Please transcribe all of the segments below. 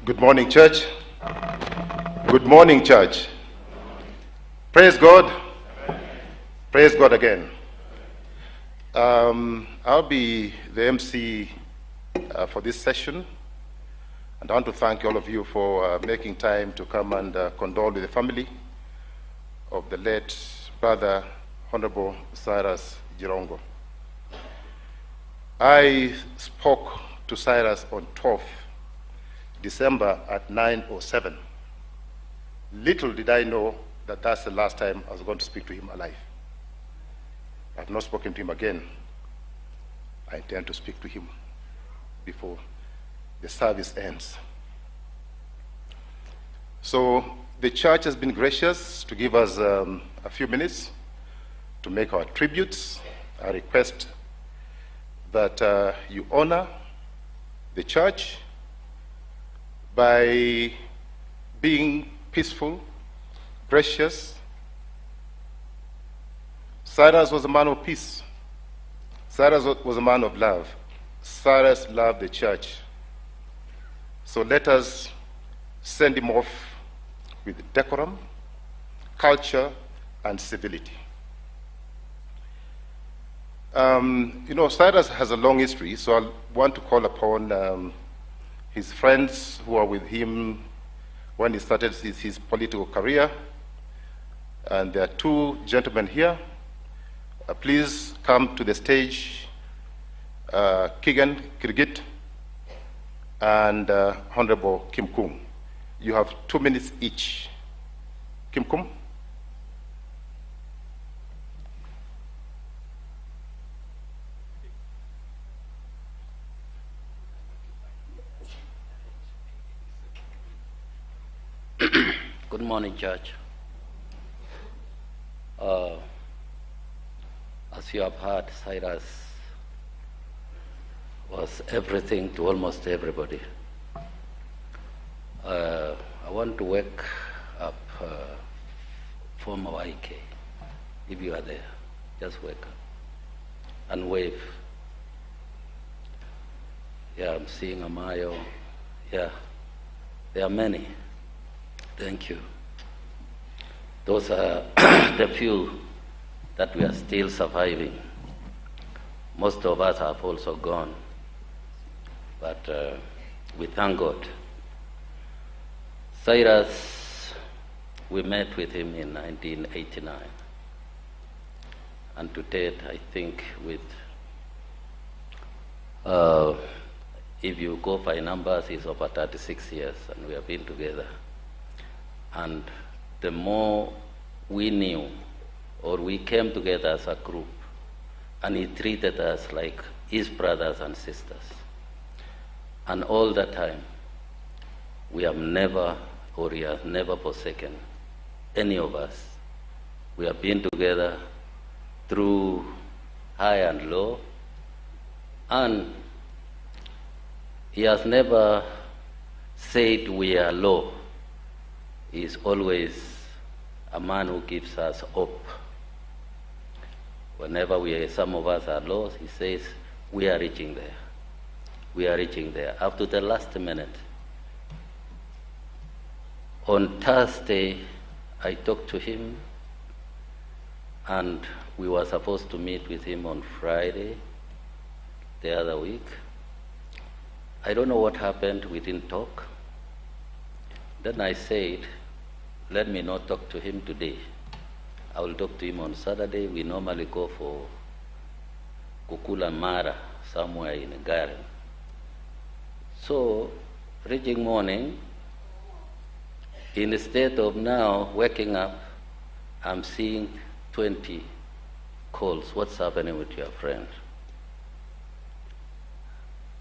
Good morning, church. Good morning, church. Praise God. Praise God again. I'll be the MC for this session, and I want to thank all of you for making time to come and condole with the family of the late brother, Honorable CYRUS JIRONGO. I spoke to CYRUS on 12th December at 9:07. Little did I know that that's the last time I was going to speak to him alive. I've not spoken to him again. I intend to speak to him before the service ends. So the church has been gracious to give us a few minutes to make our tributes. I request that you honor the church by being peaceful, gracious. CYRUS was a man of peace. CYRUS was a man of love. CYRUS loved the church. So let us send him off with decorum, culture, and civility. CYRUS has a long history, so I want to call upon his friends who are with him when he started his political career. And there are two gentlemen here. Please come to the stage, Kigan Kirgit and Honorable Kim Kum. You have 2 minutes each. Kim Kum. Good morning, church. As you have heard, CYRUS was everything to almost everybody. I want to wake up former YK. If you are there, just wake up and wave. Yeah, I'm seeing Amayo. Yeah, there are many. Thank you. Those are the few that we are still surviving. Most of us have also gone, but we thank God. CYRUS, we met with him in 1989, and to date, I think with, if you go by numbers, it's over 36 years, and we have been together. And the more we knew, or we came together as a group, and he treated us like his brothers and sisters. And all the time, we have never, or he has never forsaken any of us. We have been together through high and low, and he has never said we are low. He is always a man who gives us hope. Whenever some of us are lost, he says, we are reaching there. We are reaching there. Up to the last minute. On Thursday, I talked to him, and we were supposed to meet with him on Friday, the other week. I don't know what happened, we didn't talk. Then I said, let me not talk to him today. I will talk to him on Saturday. We normally go for Kukula Mara, somewhere in a garden. So, reaching morning, instead of now waking up, I'm seeing 20 calls. What's happening with your friend?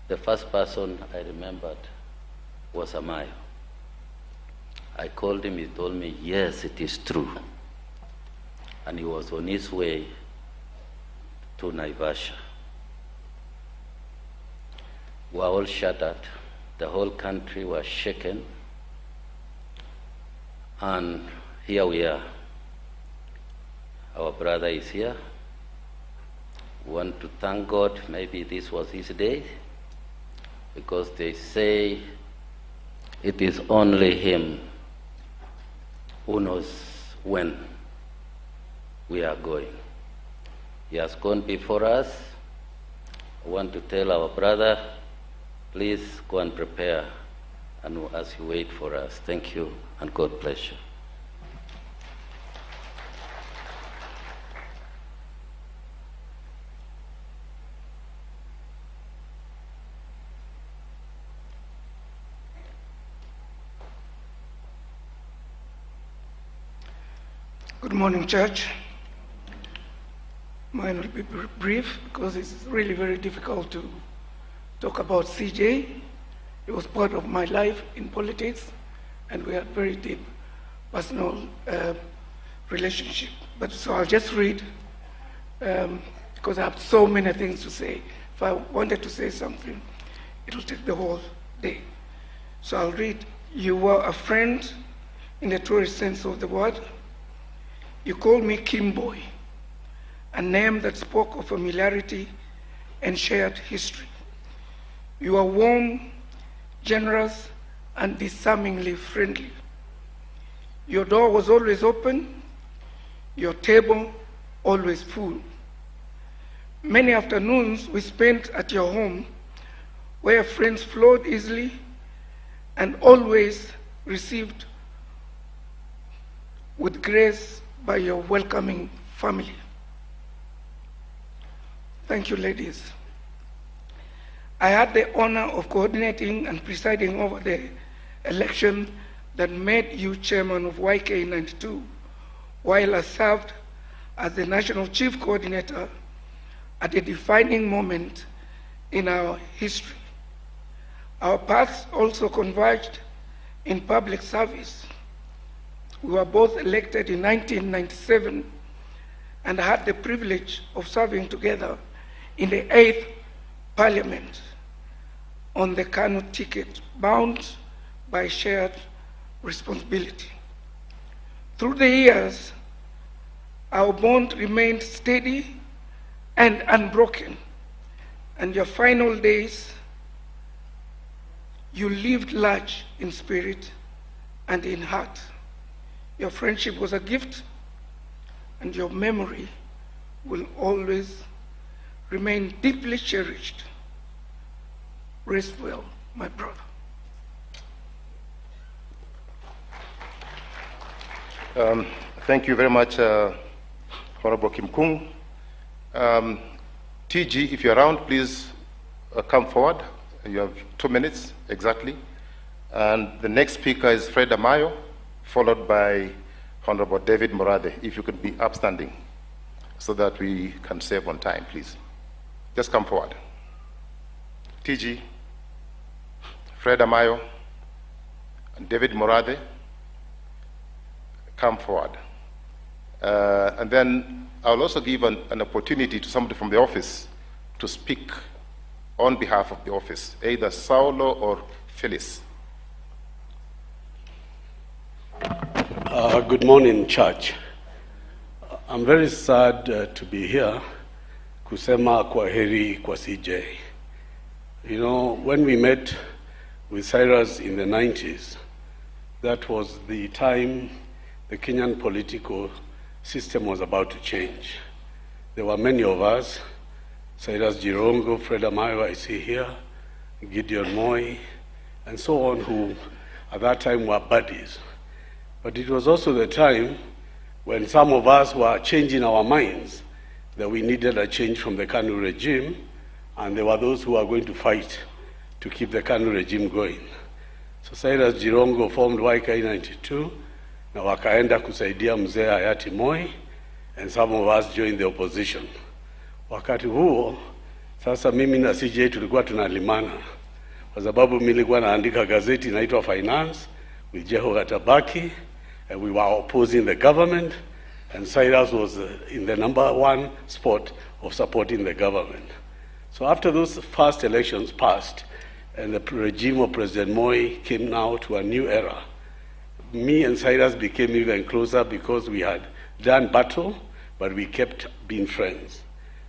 The first person I remembered was Amayo. I called him, he told me, yes, it is true. And he was on his way to Naivasha. We were all shattered. The whole country was shaken. And here we are. Our brother is here. We want to thank God. Maybe this was his day, because they say It is only him who knows when we are going. He has gone before us. I want to tell our brother, please go and prepare and as you wait for us. Thank you and God bless you. Good morning, church. Mine will be brief because it's really very difficult to talk about CJ. It was part of my life in politics, and we had very deep personal relationship. But so I'll just read because I have so many things to say. If I wanted to say something, it will take the whole day. So I'll read. You were a friend in the truest sense of the word. You called me Kimboy, a name that spoke of familiarity and shared history. You are warm, generous, and disarmingly friendly. Your door was always open, your table always full. Many afternoons we spent at your home, where friends flowed easily and always received with grace by your welcoming family. Thank you, ladies. I had the honor of coordinating and presiding over the election that made you chairman of YK92, while I served as the national chief coordinator at a defining moment in our history. Our paths also converged in public service. We were both elected in 1997 and had the privilege of serving together in the 8th Parliament on the Kanu ticket, bound by shared responsibility. Through the years, our bond remained steady and unbroken, and your final days, you lived large in spirit and in heart. Your friendship was a gift, and your memory will always remain deeply cherished. Rest well, my brother. Thank you very much, Honorable Kim Kung. TG, if you're around, please come forward. You have 2 minutes exactly. And the next speaker is Fred Amayo, followed by Honorable David Morade. If you could be upstanding so that we can save on time, please. Just come forward. TG, Fred Amayo, and David Morade, come forward. And then I'll also give an opportunity to somebody from the office to speak on behalf of the office, either Saulo or Phyllis. Good morning, church. I'm very sad to be here. Kusema kwa heri kwa CJ. You know, when we met with CYRUS in the 90s, that was the time the Kenyan political system was about to change. There were many of us, CYRUS JIRONGO, Fred Amayo, I see here, Gideon Moi, and so on, who at that time were buddies. But it was also the time when some of us were changing our minds that we needed a change from the Kanu regime, and there were those who were going to fight to keep the Kanu regime going. So CYRUS JIRONGO formed YK92, na wakaenda kusaidia mzee hayati Moi, and some of us joined the opposition. Wakati huo, sasa mimi na CJ tulikuwa tunalimana, kwa sababu nilikuwa naandika gazeti inaitwa Finance with Jeho Gatabaki, and we were opposing the government, and CYRUS was in the #1 spot of supporting the government. So after those first elections passed, and the regime of President Moi came now to a new era, me and CYRUS became even closer because we had done battle, but we kept being friends.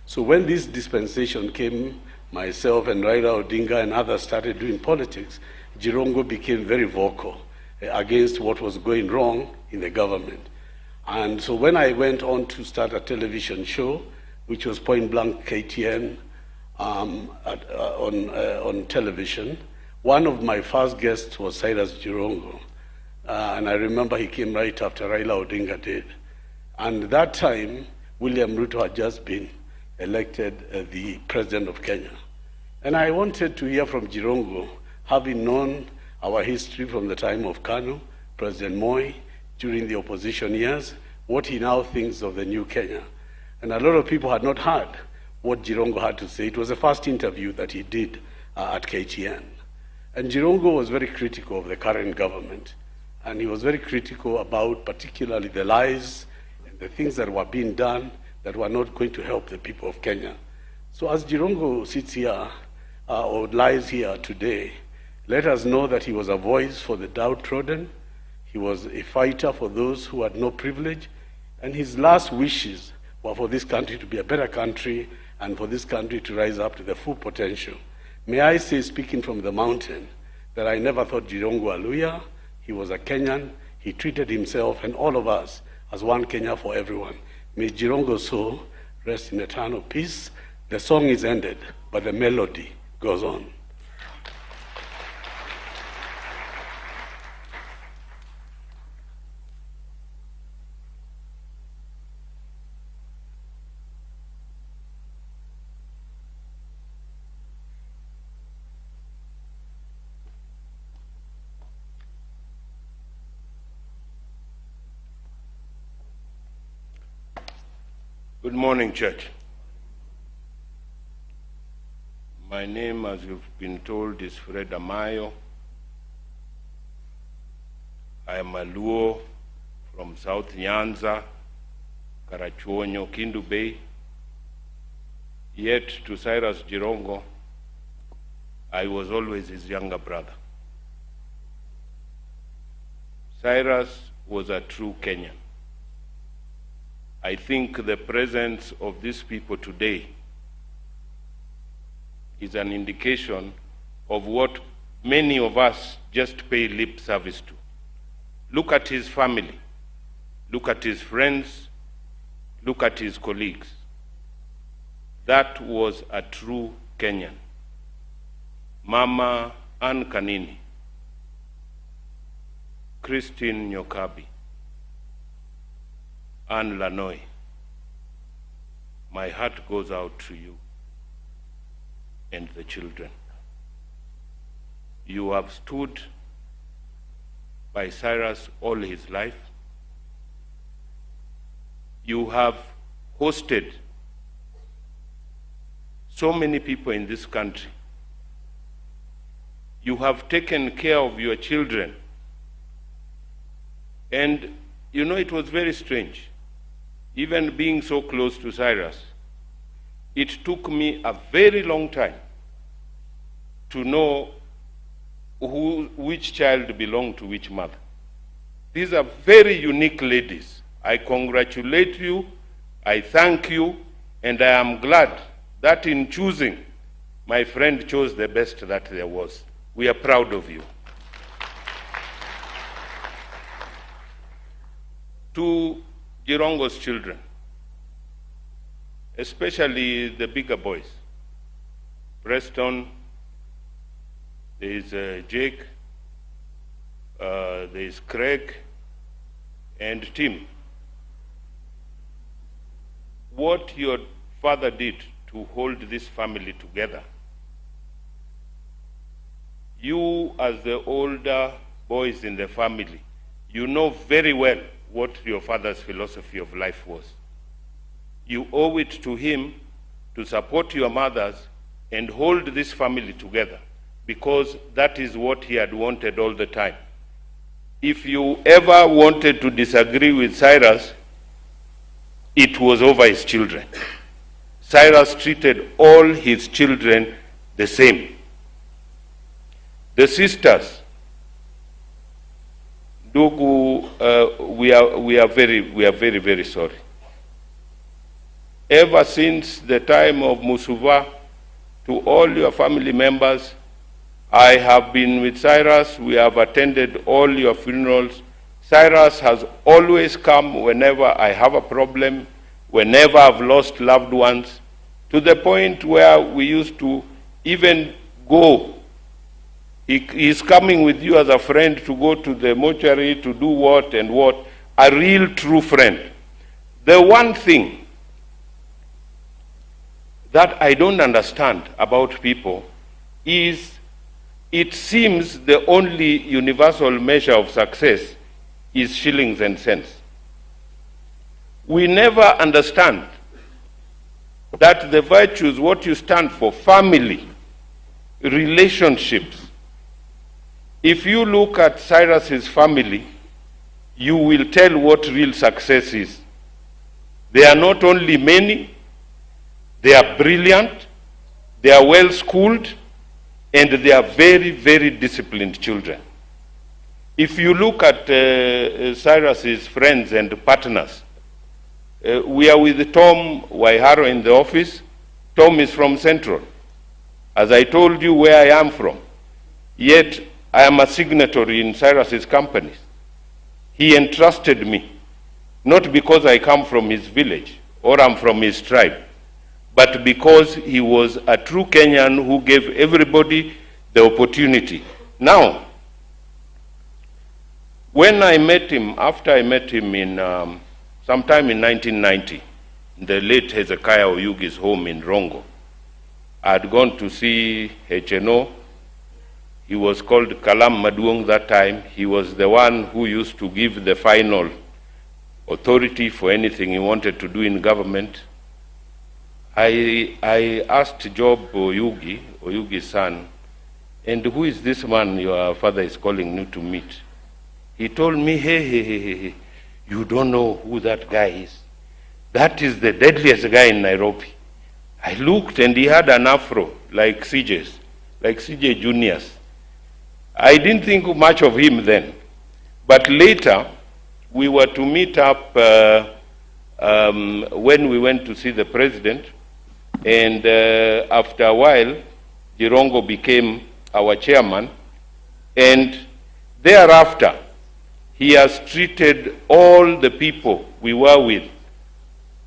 So when this dispensation came, myself and Raila, Odinga, and others started doing politics, JIRONGO became very vocal against what was going wrong in the government. And so when I went on to start a television show, which was Point Blank KTN on television, one of my first guests was Cyrus JIRONGO. And I remember he came right after Raila Odinga did. And that time, William Ruto had just been elected the president of Kenya. And I wanted to hear from JIRONGO, having known our history from the time of KANU, President Moi, during the opposition years, what he now thinks of the new Kenya. And a lot of people had not heard what JIRONGO had to say. It was the first interview that he did at KTN. And JIRONGO was very critical of the current government. And he was very critical about particularly the lies and the things that were being done that were not going to help the people of Kenya. So as JIRONGO sits here, or lies here today, let us know that he was a voice for the downtrodden. He was a fighter for those who had no privilege. And his last wishes were for this country to be a better country and for this country to rise up to the full potential. May I say, speaking from the mountain, that I never thought JIRONGO a Luya. He was a Kenyan. He treated himself and all of us as one Kenya for everyone. May JIRONGO's soul rest in eternal peace. The song is ended, but the melody goes on. Good morning, church. My name, as you've been told, is Fred Amayo. I am a Luo from South Nyanza, Karachuonyo, Kindu Bay. Yet to Cyrus JIRONGO, I was always his younger brother. Cyrus was a true Kenyan. I think the presence of these people today is an indication of what many of us just pay lip service to. Look at his family, look at his friends, look at his colleagues. That was a true Kenyan. Mama Ann Kanini, Christine Nyokabi, Anne Lanoy, my heart goes out to you and the children. You have stood by Cyrus all his life. You have hosted so many people in this country. You have taken care of your children. And you know, it was very strange. Even being so close to Cyrus, it took me a very long time to know which child belonged to which mother. These are very unique ladies. I congratulate you, I thank you, and I am glad that in choosing, my friend chose the best that there was. We are proud of you. To JIRONGO's children, especially the bigger boys, Preston, there is Jake, there is Craig, and Tim. What your father did to hold this family together, you as the older boys in the family, you know very well what your father's philosophy of life was. You owe it to him to support your mothers and hold this family together, because that is what he had wanted all the time. If you ever wanted to disagree with Cyrus, it was over his children. Cyrus treated all his children the same. The sisters, Ndugu, we are very, very sorry. Ever since the time of Musuva, to all your family members, I have been with CYRUS. We have attended all your funerals. CYRUS has always come whenever I have a problem, whenever I've lost loved ones, to the point where we used to even go. He's coming with you as a friend to go to the mortuary to do what and what. A real true friend. The one thing that I don't understand about people is it seems the only universal measure of success is shillings and cents. We never understand that the virtues, what you stand for, family, relationships. If you look at CYRUS's family, you will tell what real success is. They are not only many, they are brilliant, they are well schooled, and they are very, very disciplined children. If you look at CYRUS's friends and partners, we are with Tom Waiharo in the office. Tom is from Central. As I told you where I am from, yet I am a signatory in CYRUS's companies. He entrusted me, not because I come from his village or I'm from his tribe, but because he was a true Kenyan who gave everybody the opportunity. Now, when I met him, after I met him in sometime in 1990, in the late Hezekiah Oyugi's home in Rongo, I had gone to see HNO. He was called Kalam Maduong that time. He was the one who used to give the final authority for anything he wanted to do in government. I asked Job Oyugi's son, and who is this man your father is calling you to meet? He told me, hey, you don't know who that guy is. That is the deadliest guy in Nairobi. I looked and he had an afro like CJ's, like CJ Junior's. I didn't think much of him then. But later, we were to meet up when we went to see the president. And after a while, JIRONGO became our chairman. And thereafter, he has treated all the people we were with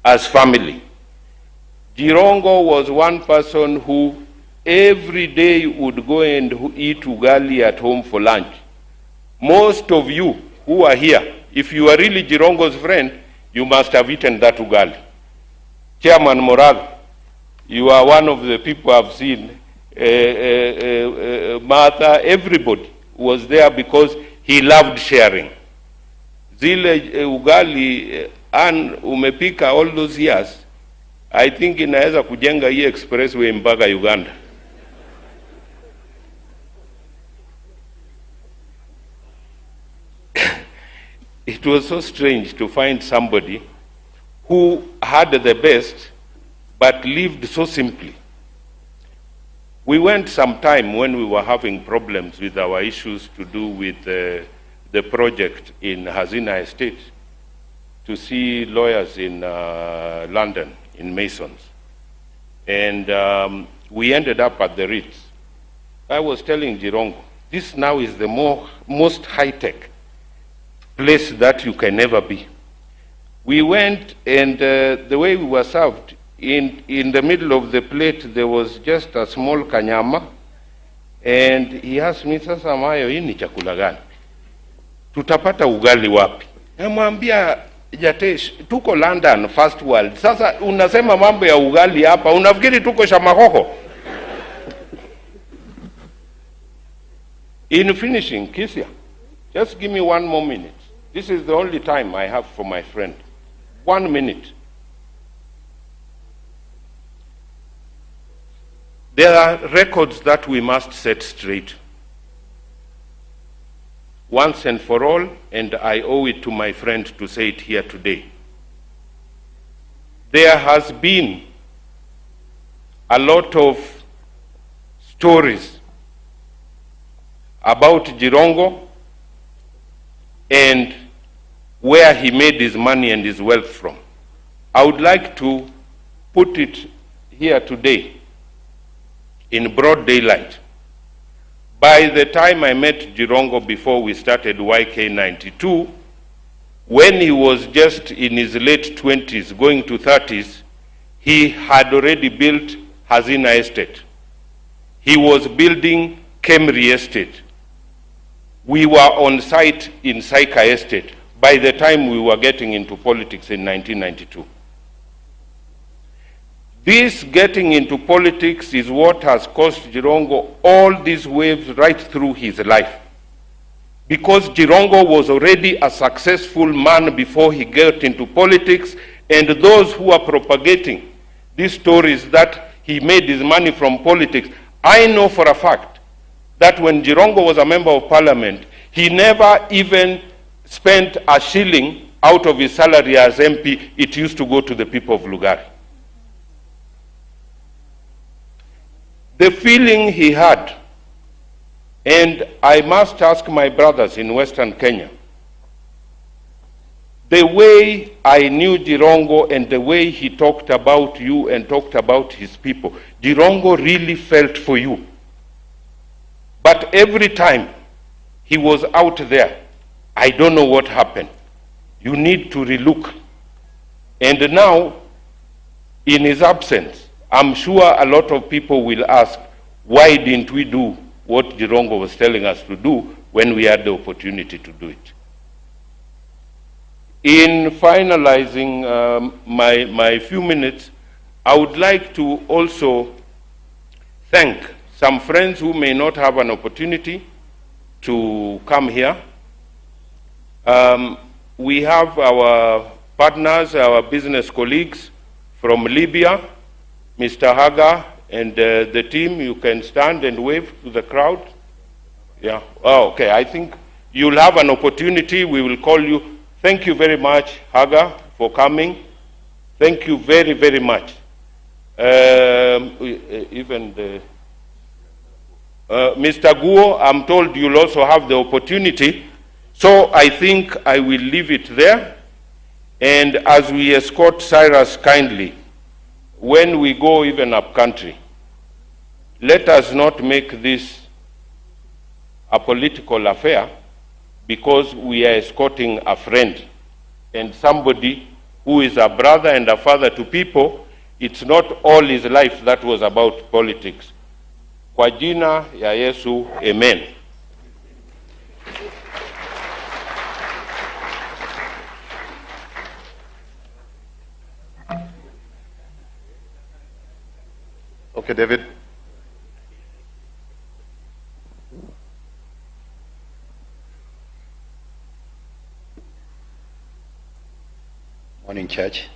as family. JIRONGO was one person who every day would go and eat ugali at home for lunch. Most of you who are here, if you are really JIRONGO's friend, you must have eaten that ugali. Chairman Morag, you are one of the people I've seen. Martha, everybody was there because he loved sharing. Zile ugali and umepika all those years, I think inaweza kujenga hii expressway mpaka Uganda. It was so strange to find somebody who had the best but lived so simply. We went sometime when we were having problems with our issues to do with the project in Hazina Estate to see lawyers in London, in Masons. And we ended up at the Ritz. I was telling JIRONGO, this now is the most high-tech place that you can ever be. We went, and the way we were served, in the middle of the plate there was just a small kanyama, and he asked me, sasa mayo, hii ni chakula gani? Tutapata ugali wapi? Namwambia, Jatesh, tuko London, first world. Sasa unasema mambo ya ugali hapa, unafikiri tuko Shamahoho? In finishing, Kisia, just give me 1 more minute. This is the only time I have for my friend. 1 minute. There are records that we must set straight. Once and for all, and I owe it to my friend to say it here today. There has been a lot of stories about JIRONGO and where he made his money and his wealth from. I would like to put it here today in broad daylight. By the time I met JIRONGO before we started YK92, when he was just in his late 20s, going to 30s, he had already built Hazina Estate. He was building Kemri Estate. We were on site in Saika Estate by the time we were getting into politics in 1992. This getting into politics is what has caused JIRONGO all these waves right through his life. Because JIRONGO was already a successful man before he got into politics, and those who are propagating these stories that he made his money from politics, I know for a fact that when JIRONGO was a member of parliament, he never even spent a shilling out of his salary as MP. It used to go to the people of Lugari. The feeling he had, and I must ask my brothers in Western Kenya, the way I knew JIRONGO and the way he talked about you and talked about his people, JIRONGO really felt for you. But every time he was out there, I don't know what happened. You need to relook. And now, in his absence, I'm sure a lot of people will ask, why didn't we do what JIRONGO was telling us to do when we had the opportunity to do it? In finalizing my few minutes, I would like to also thank some friends who may not have an opportunity to come here. We have our partners, our business colleagues from Libya, Mr. Haga and the team. You can stand and wave to the crowd. Yeah. Oh, okay. I think you'll have an opportunity. We will call you. Thank you very much, Haga, for coming. Thank you very, very much. Even the Mr. Guo, I'm told you'll also have the opportunity. So I think I will leave it there. And as we escort Cyrus kindly, when we go even up country, let us not make this a political affair, because we are escorting a friend and somebody who is a brother and a father to people. It's not all his life that was about politics. Kwa jina ya Yesu, amen. Okay, David. Morning, church.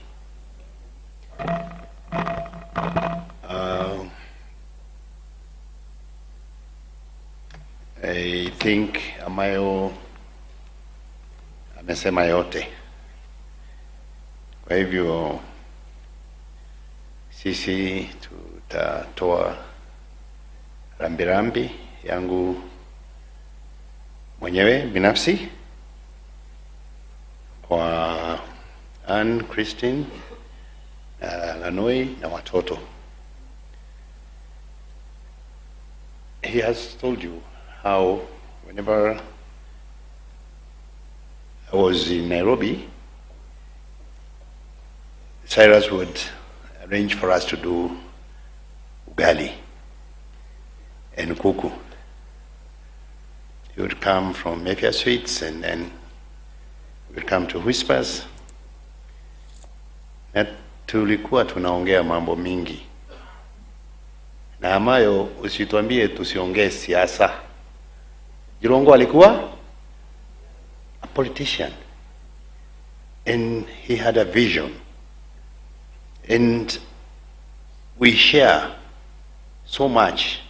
I think Amayo amesema yote. Kwa hivyo sisi tutatoa rambirambi yangu mwenyewe binafsi kwa Anne, Christine, Lanoi na watoto. He has told you how whenever I was in Nairobi, Cyrus would arrange for us to do ugali and kuku. He would come from Mayfair Suites and then we would come to Whispers. Na tulikuwa tunaongea mambo mingi. Na Amayo, usituambie tusiongee siasa. JIRONGO alikuwa a politician. And he had a vision. And we share so much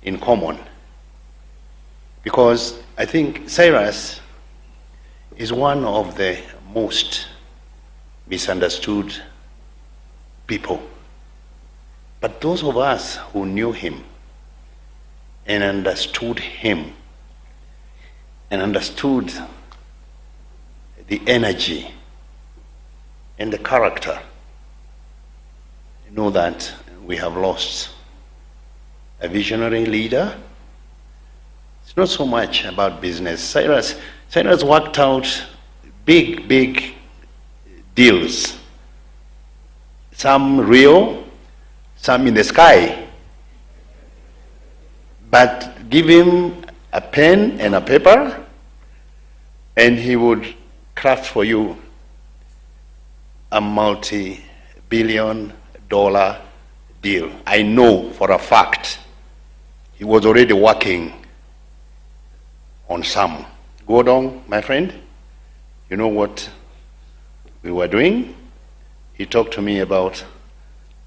in common. Because I think Cyrus is one of the most misunderstood people. But those of us who knew him and understood him and understood the energy and the character know that we have lost a visionary leader It's not so much about business. Cyrus worked out big deals. Some real, some in the sky. But give him a pen and a paper, and he would craft for you a multi-billion-dollar deal. I know for a fact he was already working on some. Godong, my friend, you know what we were doing? He talked to me about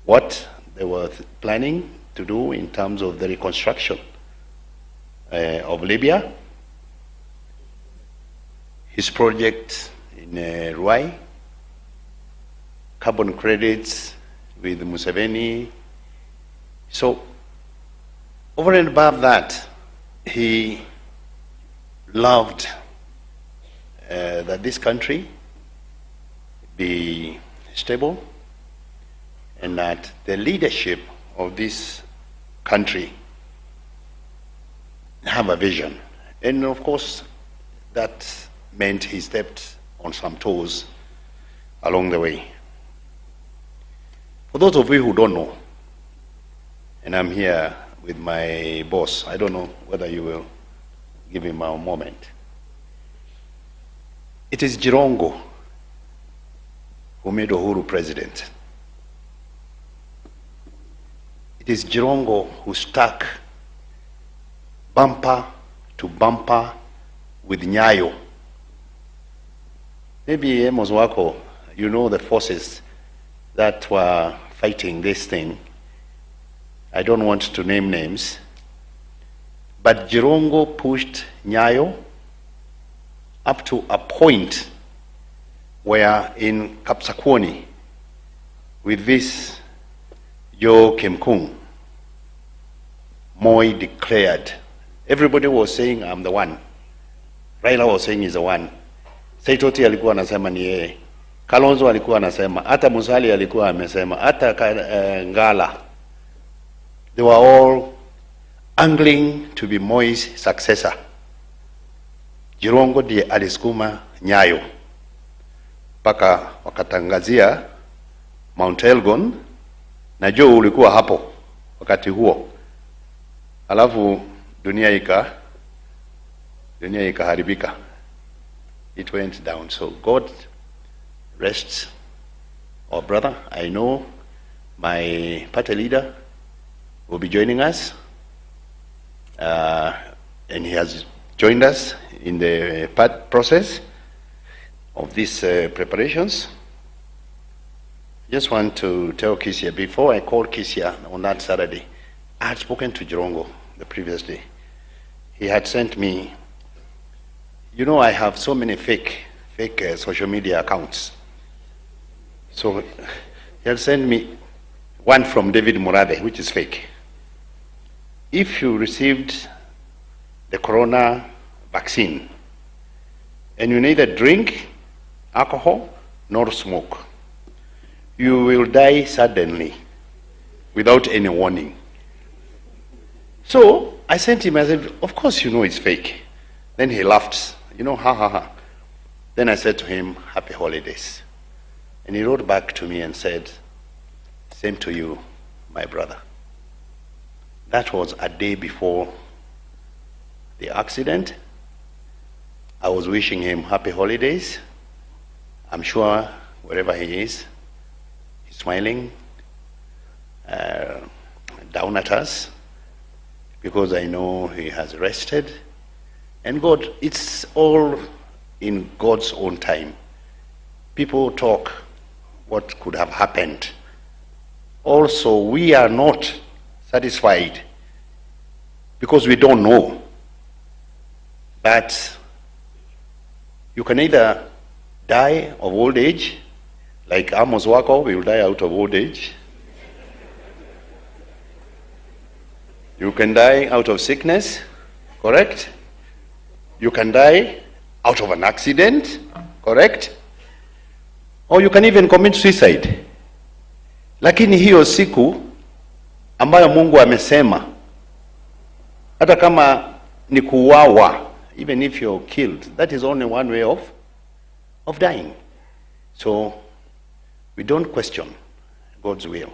what they were planning to do in terms of the reconstruction of Libya, his project in Ruai, carbon credits with Museveni. So, over and above that, he loved that this country be stable and that the leadership of this country have a vision. And of course, that meant he stepped on some toes along the way. For those of you who don't know, and I'm here with my boss, I don't know whether you will give him a moment. It is JIRONGO who made Uhuru president. It is JIRONGO who stuck bumper to bumper with Nyayo. Maybe Amos Wako, you know the forces that were fighting this thing. I don't want to name names, but JIRONGO pushed Nyayo up to a point where in Kapsakwoni, with this Yo Kim Kung, Moi declared. Everybody was saying, I'm the one. Raila was saying he's the one. Saitoti alikuwa anasema ni yeye. Kalonzo alikuwa anasema, hata Musali alikuwa amesema, hata Ngala. They were all angling to be Moi's successor. JIRONGO ndiye alisukuma Nyayo mpaka wakatangazia Mount Elgon, na Joe ulikuwa hapo wakati huo. Alafu dunia ikaharibika. It went down. So God rest our brother. I know my party leader will be joining us, and he has joined us in the process of these preparations. I just want to tell Kisia, before I called Kisia on that Saturday, I had spoken to JIRONGO the previous day. He had sent me, you know, I have so many fake social media accounts. So he had sent me one from David Murade, which is fake. If you received the corona vaccine and you neither drink alcohol nor smoke, you will die suddenly without any warning. So I sent him, I said, of course you know it's fake. Then he laughed, you know, ha ha ha. Then I said to him, happy holidays. And he wrote back to me and said, same to you, my brother. That was a day before the accident. I was wishing him happy holidays. I'm sure wherever he is, he's smiling down at us, because I know he has rested. And God, it's all in God's own time. People talk what could have happened. Also, we are not satisfied because we don't know. But you can either die of old age, like Amos Wako will die out of old age. You can die out of sickness, correct? You can die out of an accident, correct? Or you can even commit suicide. Lakini hiyo siku ambayo Mungu amesema, hata kama ni kuwawa. Even if you're killed, that is only one way of dying. So we don't question God's will.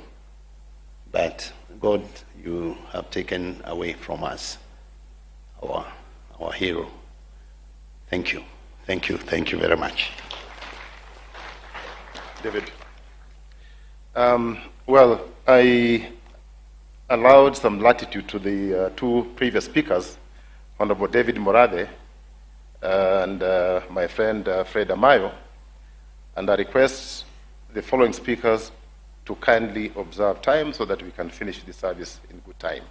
But God, you have taken away from us our hero. Thank you. Thank you. Thank you very much. David. Well, I allowed some latitude to the two previous speakers, Honorable David Morade and my friend Fred Amayo, and I request the following speakers to kindly observe time so that we can finish the service in good time.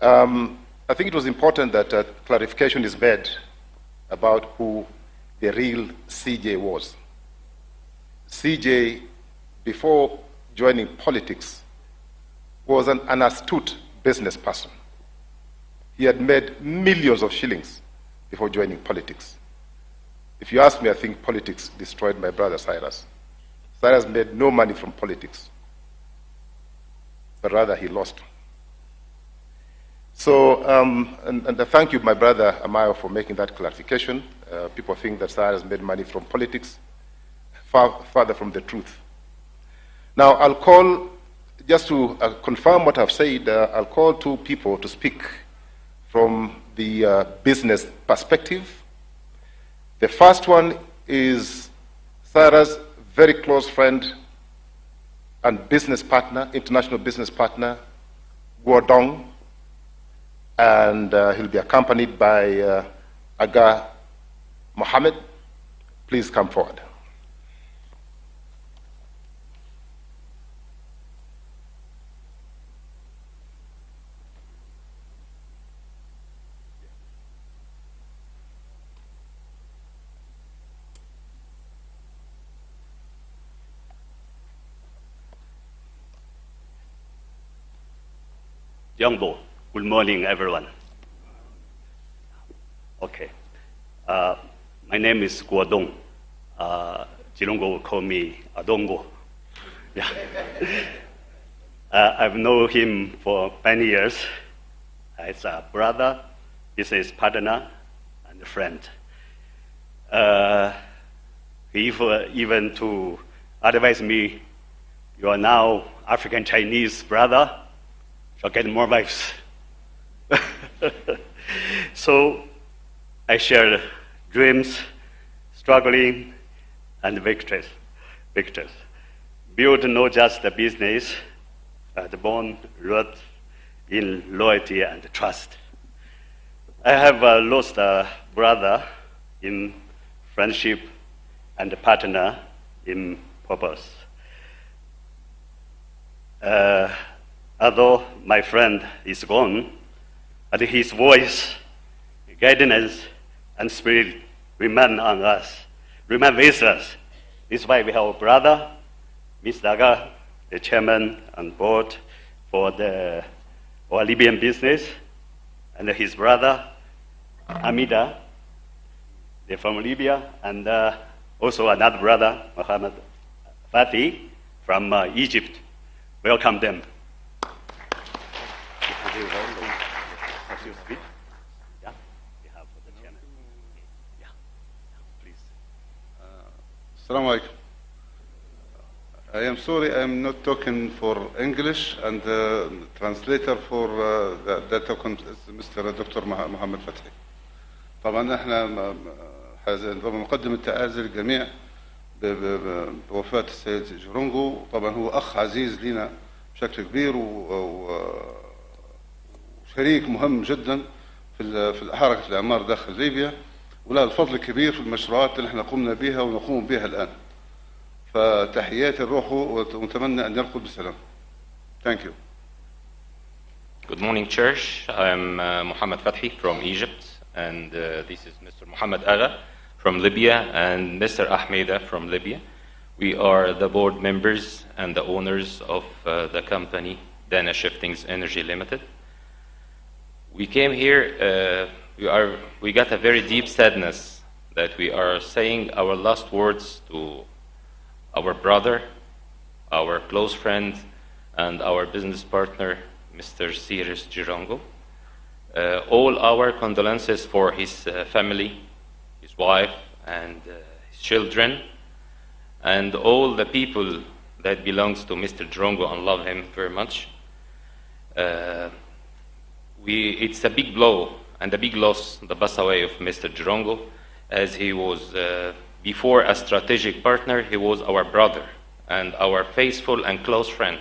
I think it was important that clarification is made about who the real CJ was. CJ, before joining politics, was an astute business person. He had made millions of shillings before joining politics. If you ask me, I think politics destroyed my brother Cyrus. Cyrus made no money from politics, but rather he lost. So, and thank you, my brother Amayo, for making that clarification. People think that Cyrus made money from politics, farther from the truth. Now, I'll call, just to confirm what I've said, I'll call two people to speak from the business perspective. The first one is Cyrus' very close friend and business partner, international business partner, Guodong, and he'll be accompanied by Aga Mohammed. Please come forward. JIRONGO, good morning, everyone. Okay. My name is Guodong. JIRONGO will call me Adongo. Yeah. I've known him for many years as a brother, business partner, and a friend. He even to advise me, you are now African Chinese brother, shall get more wives. So I share dreams, struggling, and victories. Build not just the business, but born rooted in loyalty and trust. I have lost a brother in friendship and a partner in purpose. Although my friend is gone, but his voice, guidance, and spirit remain on us, remain with us. This is why we have a brother, Mr. Aga, the chairman and board for our Libyan business, and his brother, Amida, they're from Libya, and also another brother, Muhammad Fatih, from Egypt. Welcome them. Assalamu alaikum. I am sorry I am not talking for English, and the translator for that talking is Mr. Dr. محمد فتحي. طبعا احنا نقدم التعازي للجميع بوفاة السيد جيرونغو. طبعا هو أخ عزيز لنا بشكل كبير وشريك مهم جدا في حركة الإعمار داخل ليبيا، وله الفضل الكبير في المشروعات اللي احنا قمنا بها ونقوم بها الآن. فتحياتي الروح ونتمنى أن يرقد بسلام. Thank you. Good morning, Church. I'm Mohammed Fathi from Egypt, and this is Mr. Mohammed Agha from Libya and Mr. Ahmeda from Libya. We are the board members and the owners of the company Dana Shiftings Energy Limited. We came here, we got a very deep sadness that we are saying our last words to our brother, our close friend, and our business partner, Mr. CYRUS JIRONGO. all our condolences for his family, his wife, and his children, and all the people that belongs to Mr. JIRONGO and love him very much. It's a big blow and a big loss, the pass away of Mr. JIRONGO, as he was, before a strategic partner, he was our brother and our faithful and close friend.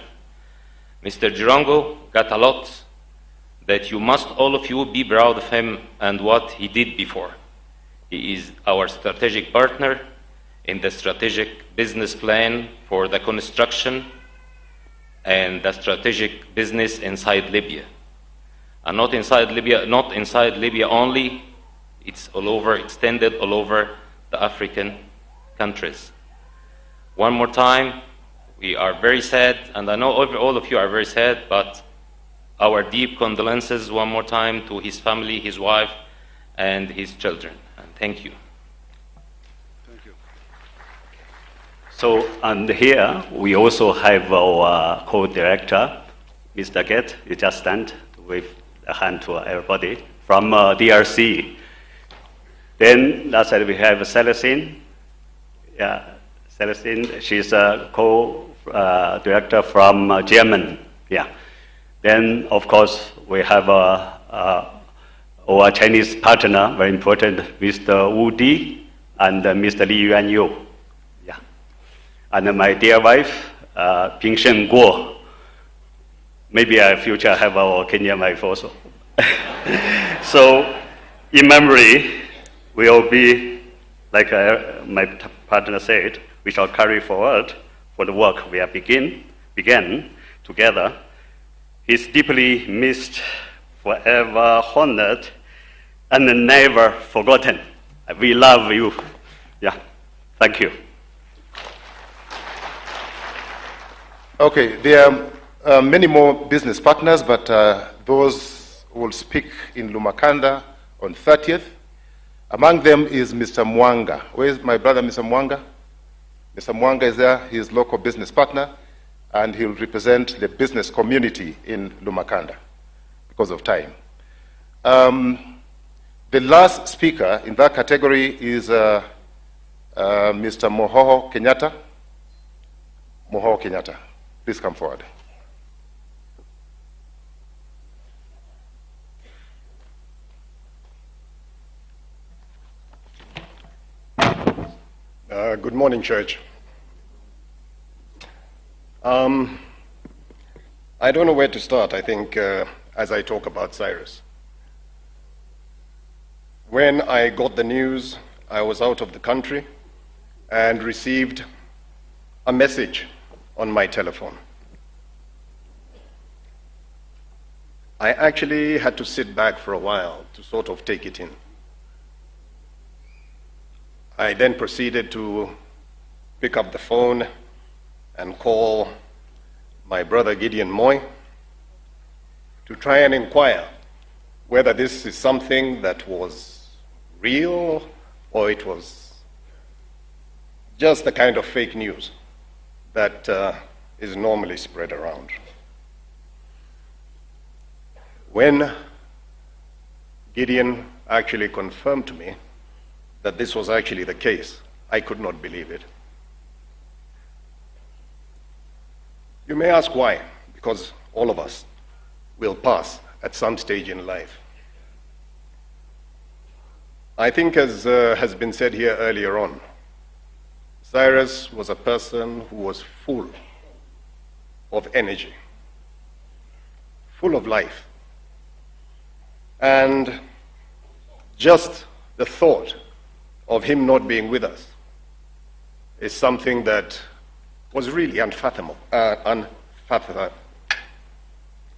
Mr. JIRONGO got a lot that you must, all of you, be proud of him and what he did before. He is our strategic partner in the strategic business plan for the construction and the strategic business inside Libya. And not inside Libya only, it's all over, extended all over the African countries. One more time, we are very sad, and I know all of you are very sad, but our deep condolences one more time to his family, his wife, and his children. And thank you. Thank you. So, and here we also have our co-director, Mr. Get. You just stand to wave a hand to everybody from DRC. Then last side we have Celestine. Yeah, Celestine. She's a co-director from Germany. Yeah. Then of course we have our Chinese partner, very important, Mr. Wu Di and Mr. Li Yuanyu. Yeah. And my dear wife, Ping Shen Guo. Maybe in future have our Kenyan wife also. So, in memory, we will be, like my partner said, we shall carry forward for the work we have began together. He's deeply missed, forever honored, and never forgotten. We love you. Yeah, thank you. Okay, there are many more business partners, but those will speak in Lumakanda on 30th. Among them is Mr. Mwanga. Where is my brother, Mr. Mwanga? Mr. Mwanga is there. He is local business partner, and he'll represent the business community in Lumakanda because of time. The last speaker in that category is Mr. Mohoho Kenyatta. Mohoho Kenyatta, please come forward. Good morning, Church. I don't know where to start, I think, as I talk about CYRUS. When I got the news, I was out of the country and received a message on my telephone. I actually had to sit back for a while to sort of take it in. I then proceeded to pick up the phone and call my brother Gideon Moy to try and inquire whether this is something that was real or it was just the kind of fake news that is normally spread around. When Gideon actually confirmed to me that this was actually the case, I could not believe it. You may ask why, because all of us will pass at some stage in life. I think, as has been said here earlier on, CYRUS was a person who was full of energy, full of life. And just the thought of him not being with us is something that was really unfathomable,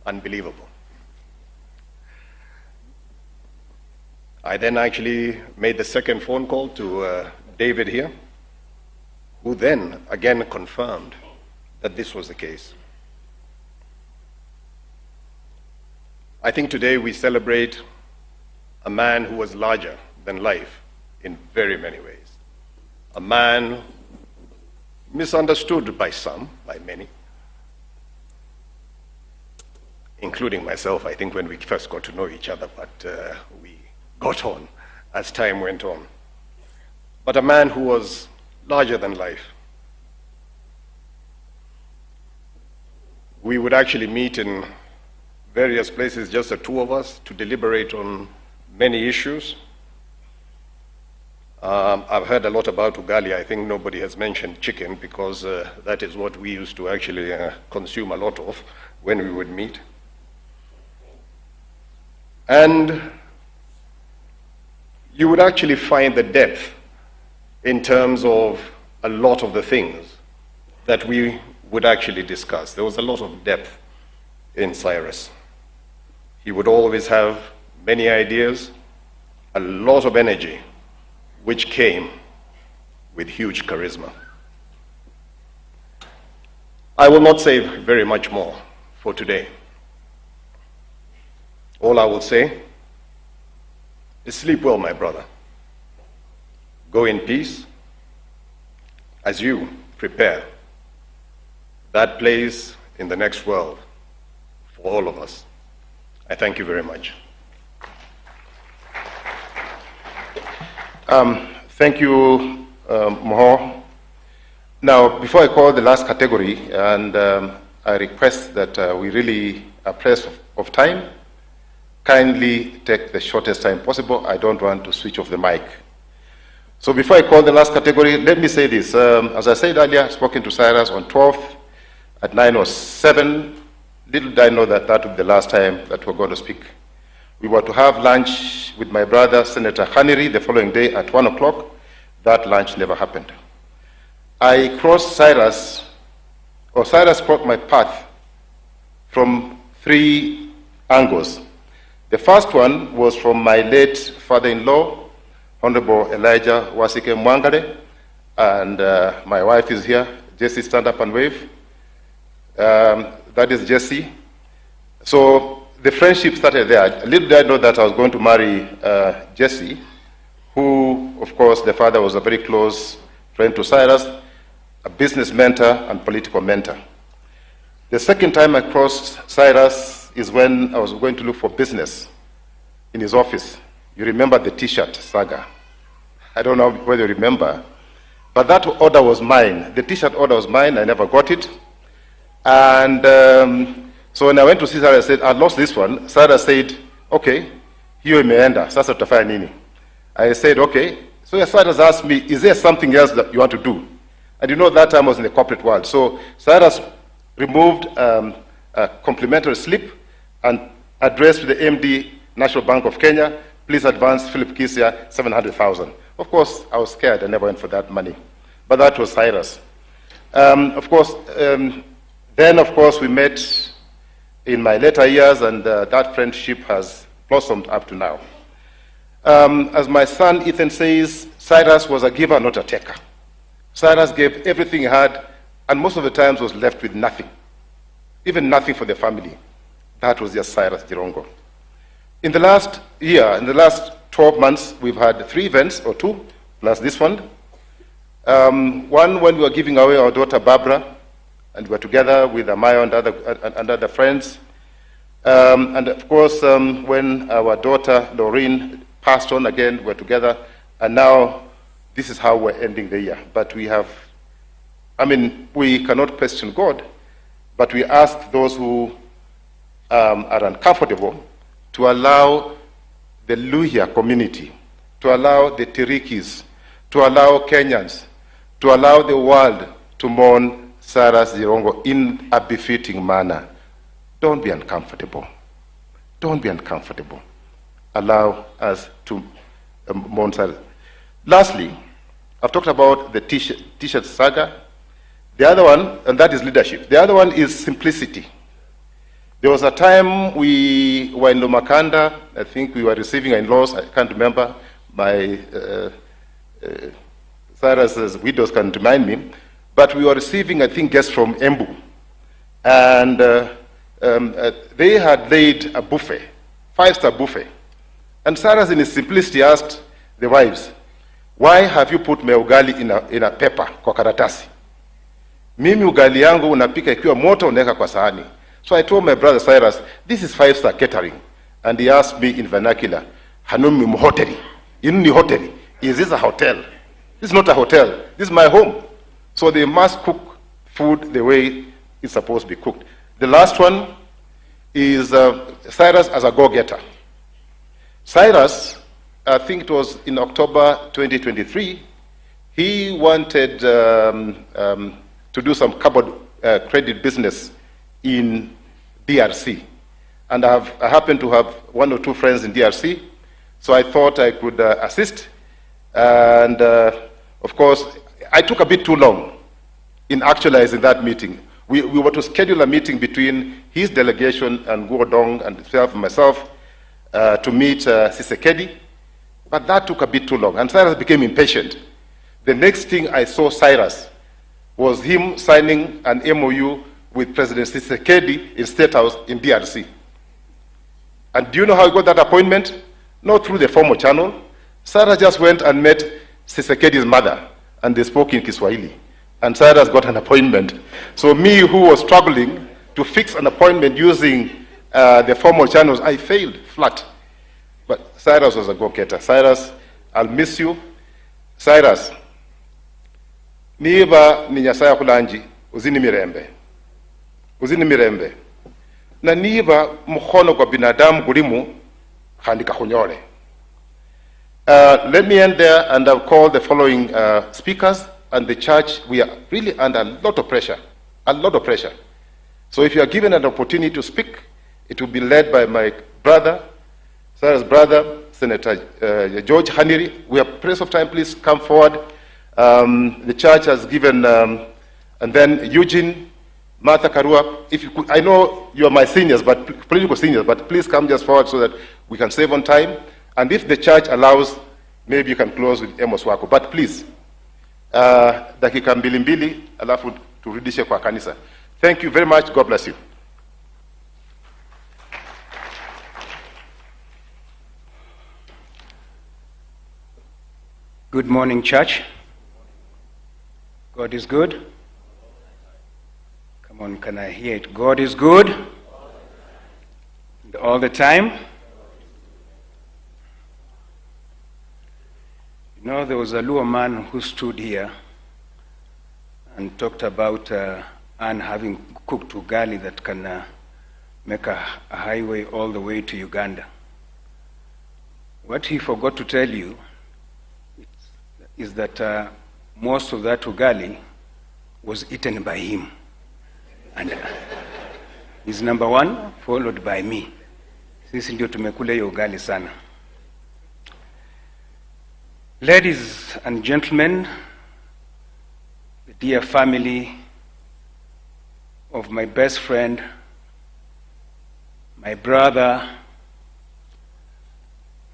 unbelievable. I then actually made the second phone call to David here, who then again confirmed that this was the case. I think today we celebrate a man who was larger than life in very many ways. A man misunderstood by some, by many. including myself, I think, when we first got to know each other, but we got on as time went on. But a man who was larger than life. We would actually meet in various places, just the two of us, to deliberate on many issues. I've heard a lot about ugali. I think nobody has mentioned chicken because that is what we used to actually consume a lot of when we would meet. And you would actually find the depth in terms of a lot of the things that we would actually discuss. There was a lot of depth in CYRUS. He would always have many ideas, a lot of energy, which came with huge charisma. I will not say very much more for today. All I will say is sleep well, my brother. Go in peace as you prepare that place in the next world for all of us. I thank you very much. Thank you, Moho. Now, before I call the last category, and I request that we really are pressed of time, kindly take the shortest time possible. I don't want to switch off the mic. So before I call the last category, let me say this. As I said earlier, spoken to CYRUS on 12th at 9:07. Little did I know that that would be the last time that we're going to speak. We were to have lunch with my brother, Senator Haniri, the following day at 1 o'clock. That lunch never happened. I crossed CYRUS, or CYRUS crossed my path from 3 angles. The first one was from my late father-in-law, Honorable Elijah Wasike Mwangale, and my wife is here. Jessie, stand up and wave. That is Jessie. So the friendship started there. Little did I know that I was going to marry Jessie, who, of course, the father was a very close friend to CYRUS, a business mentor and political mentor. The second time I crossed CYRUS is when I was going to look for business in his office. You remember the T-shirt saga. I don't know whether you remember, but that order was mine. The T-shirt order was mine. I never got it. And so when I went to see CYRUS, I said, I lost this one. CYRUS said, okay, hiyo imeenda, sasa tutafanya nini? I said, okay. So CYRUS asked me, is there something else that you want to do? And you know, that time I was in the corporate world. So CYRUS removed a complimentary slip and addressed to the MD, National Bank of Kenya, please advance Philip Kisia 700,000. Of course, I was scared. I never went for that money. But that was CYRUS. Of course, then, of course, we met in my later years, and that friendship has blossomed up to now. As my son Ethan says, CYRUS was a giver, not a taker. CYRUS gave everything he had, and most of the times was left with nothing, even nothing for the family. That was just CYRUS JIRONGO. In the last year, in the last 12 months, we've had 3 events, or 2, plus this one. One when we were giving away our daughter Barbara, and we were together with Amaya and other friends. And of course, when our daughter Laureen passed on again, we were together. And now, this is how we're ending the year. But we have, I mean, we cannot question God, but we ask those who are uncomfortable to allow the Luhya community, to allow the Tirikis, to allow Kenyans, to allow the world to mourn CYRUS JIRONGO in a befitting manner. Don't be uncomfortable. Don't be uncomfortable. Allow us to mourn CYRUS. Lastly, I've talked about the T-shirt saga. The other one, and that is leadership. The other one is simplicity. There was a time we were in Lomakanda. I think we were receiving in-laws. I can't remember. My CYRUS's widows can remind me. But we were receiving, I think, guests from Embu. And they had laid a buffet, 5-star buffet. And CYRUS, in his simplicity, asked the wives, why have you put my ugali in a paper, kwa karatasi? Mimi ugali yangu unapika ikiwa moto unaweka kwa sahani. So I told my brother Cyrus, this is five-star catering. And he asked me in vernacular, Hanumi mhoteli. Inuni hoteli. Is this a hotel? This is not a hotel. This is my home. So they must cook food the way it's supposed to be cooked. The last one is Cyrus as a go-getter. Cyrus, I think it was in October 2023, he wanted to do some carbon credit business in DRC. And I happen to have one or two friends in DRC, so I thought I could assist. And of course, I took a bit too long in actualizing that meeting. We were to schedule a meeting between his delegation and Guodong and myself to meet Tshisekedi, but that took a bit too long, and Cyrus became impatient. The next thing I saw Cyrus was him signing an MOU with President Tshisekedi in State House in DRC. And do you know how he got that appointment? Not through the formal channel. Cyrus just went and met Tshisekedi's mother, and they spoke in Kiswahili. And Cyrus got an appointment. So me, who was struggling to fix an appointment using the formal channels, I failed flat. But Cyrus was a go-getter. Cyrus, I'll miss you. Cyrus, niba ni Nyasaye kulanji, uzini mirembe. Uzini mirembe. Na niba mkono kwa binadamu kulimu, handika kunyole. Let me end there, and I'll call the following speakers. And the church, we are really under a lot of pressure. A lot of pressure. So if you are given an opportunity to speak, it will be led by my brother, Sarah's brother, Senator George Haniri. We are pressed of time, please come forward. The church has given, and then Eugene, Martha Karua. If you could, I know you are my seniors, but political seniors, but please come just forward so that we can save on time. And if the church allows, maybe you can close with Amos Wako. But please, dakika mbili mbili, alafu turudishe kwa kanisa. Thank you very much. God bless you. Good morning, church. God is good. Come on, can I hear it? God is good. And all the time. You know, there was a Luo man who stood here and talked about Anne having cooked ugali that can make a highway all the way to Uganda. What he forgot to tell you is that most of that ugali was eaten by him. And he's number one, followed by me. Sisi ndio tumekula hiyo ugali sana. Ladies and gentlemen, the dear family of my best friend, my brother,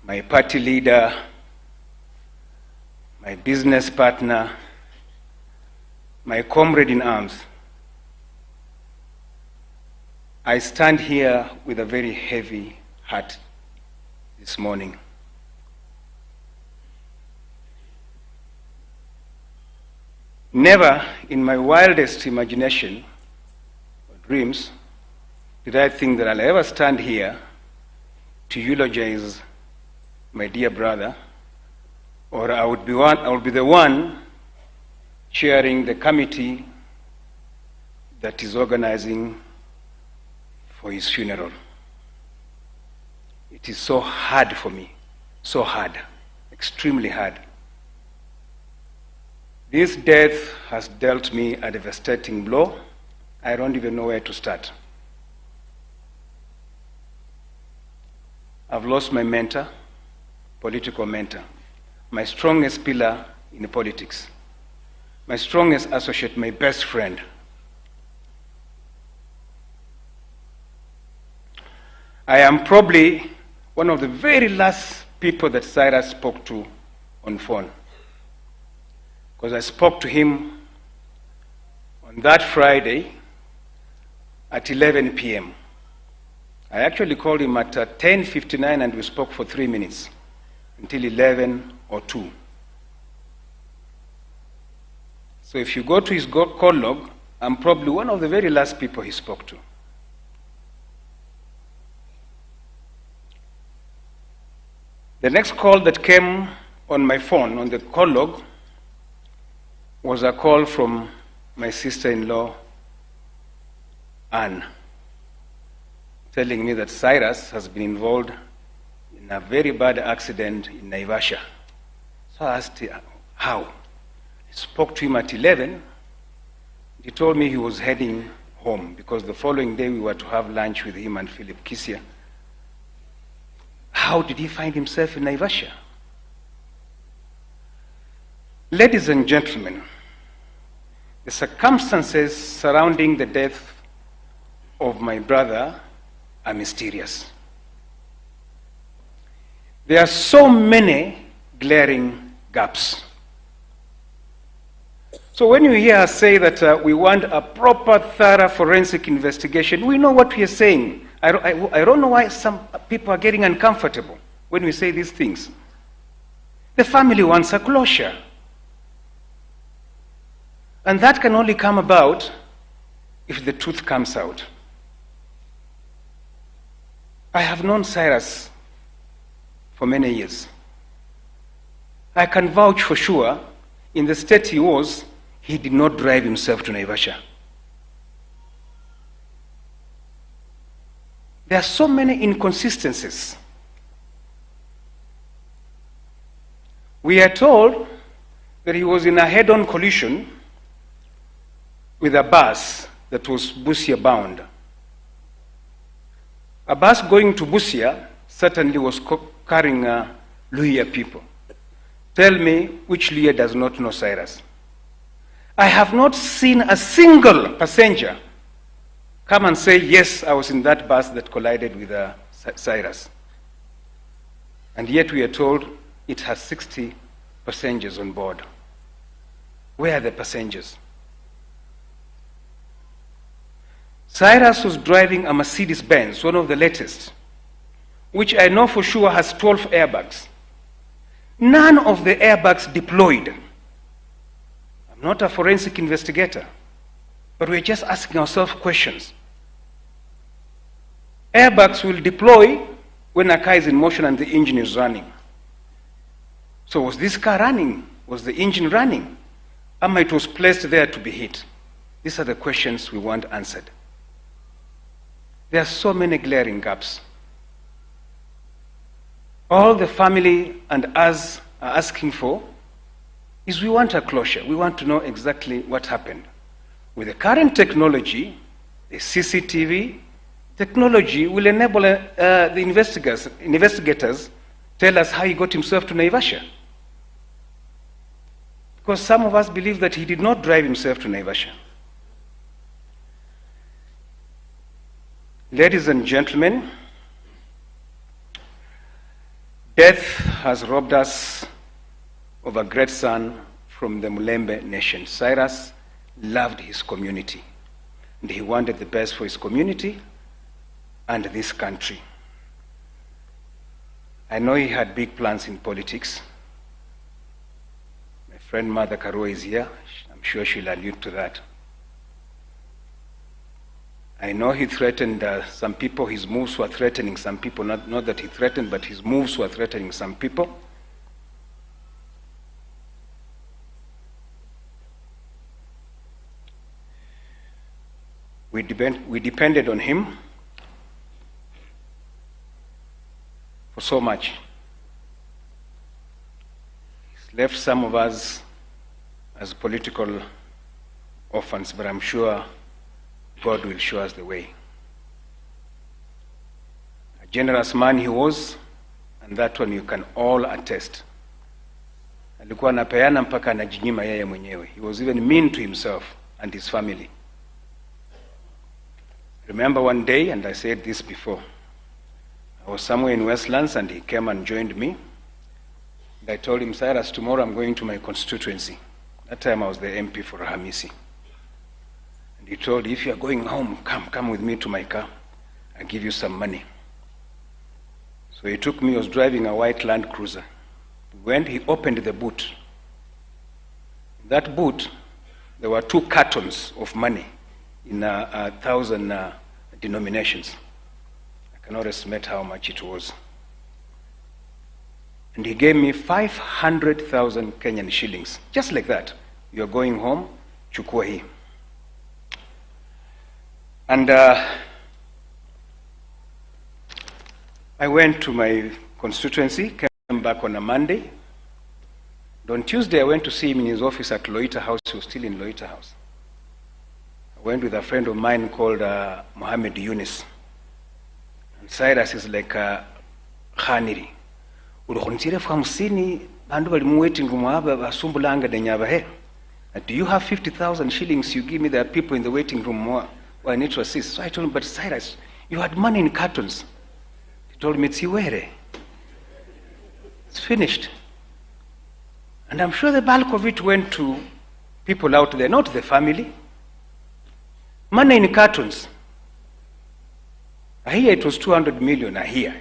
my party leader, my business partner, my comrade in arms, I stand here with a very heavy heart this morning. Never in my wildest imagination or dreams did I think that I'll ever stand here to eulogize my dear brother, or I would be the one chairing the committee that is organizing for his funeral. It is so hard for me, so hard, extremely hard. This death has dealt me a devastating blow. I don't even know where to start. I've lost my mentor, political mentor, my strongest pillar in politics, my strongest associate, my best friend. I am probably one of the very last people that Cyrus spoke to on phone, because I spoke to him on that Friday at 11 p.m. I actually called him at 10:59 and we spoke for 3 minutes until 11 or 2. So if you go to his call log, I'm probably one of the very last people he spoke to. The next call that came on my phone, on the call log, was a call from my sister-in-law, Anne, telling me that CYRUS has been involved in a very bad accident in Naivasha. So I asked him, how? I spoke to him at 11. He told me he was heading home because the following day we were to have lunch with him and Philip Kisia. How did he find himself in Naivasha? Ladies and gentlemen, the circumstances surrounding the death of my brother are mysterious. There are so many glaring gaps. So when you hear us say that we want a proper, thorough forensic investigation, we know what we are saying. I don't know why some people are getting uncomfortable when we say these things. The family wants a closure. And that can only come about if the truth comes out. I have known CYRUS for many years. I can vouch for sure, in the state he was, he did not drive himself to Naivasha. There are so many inconsistencies. We are told that he was in a head-on collision with a bus that was Busia bound. A bus going to Busia certainly was carrying Luhya people. Tell me which Luhya does not know CYRUS. I have not seen a single passenger come and say, yes, I was in that bus that collided with CYRUS. And yet we are told it has 60 passengers on board. Where are the passengers? CYRUS was driving a Mercedes-Benz, one of the latest, which I know for sure has 12 airbags. None of the airbags deployed. I'm not a forensic investigator, but we're just asking ourselves questions. Airbags will deploy when a car is in motion and the engine is running. So was this car running? Was the engine running? Or it was placed there to be hit? These are the questions we want answered. There are so many glaring gaps. All the family and us are asking for is we want a closure. We want to know exactly what happened. With the current technology, the CCTV technology will enable the investigators tell us how he got himself to Naivasha. Because some of us believe that he did not drive himself to Naivasha. Ladies and gentlemen, death has robbed us of a great son from the Mulembe nation. CYRUS loved his community, and he wanted the best for his community and this country. I know he had big plans in politics. My friend Mother Karua is here. I'm sure she'll allude to that. I know he threatened some people. His moves were threatening some people. Not that he threatened, but his moves were threatening some people. We depended on him for so much. He's left some of us as political orphans, but I'm sure God will show us the way. A generous man he was, and that one you can all attest. Alikuwa anapeana mpaka anajinyima yeye mwenyewe. He was even mean to himself and his family. Remember one day, and I said this before, I was somewhere in Westlands and he came and joined me. And I told him, CYRUS, tomorrow I'm going to my constituency. That time I was the MP for Hamisi. And he told, if you're going home, come with me to my car. I'll give you some money. So he took me, he was driving a white Land Cruiser. When he opened the boot, in that boot, there were 2 cartons of money in 1,000 denominations. I cannot estimate how much it was. And he gave me 500,000 Kenyan shillings, just like that. You're going home, chukua hii. And I went to my constituency, came back on a Monday. And on Tuesday, I went to see him in his office at Loita House. He was still in Loita House. I went with a friend of mine called Mohammed Yunus. And Cyrus is like a khaniri. Urukhonitire from Sini, bandu bali waiting room aba basumbulanga denyaba he. Do you have 50,000 shillings? You give me the people in the waiting room more. Well, I need to assist. So I told him, but Cyrus, you had money in cartons. He told me, it's Iwere. It's finished. And I'm sure the bulk of it went to people out there, not the family. Money in cartons. A year it was 200 million a year.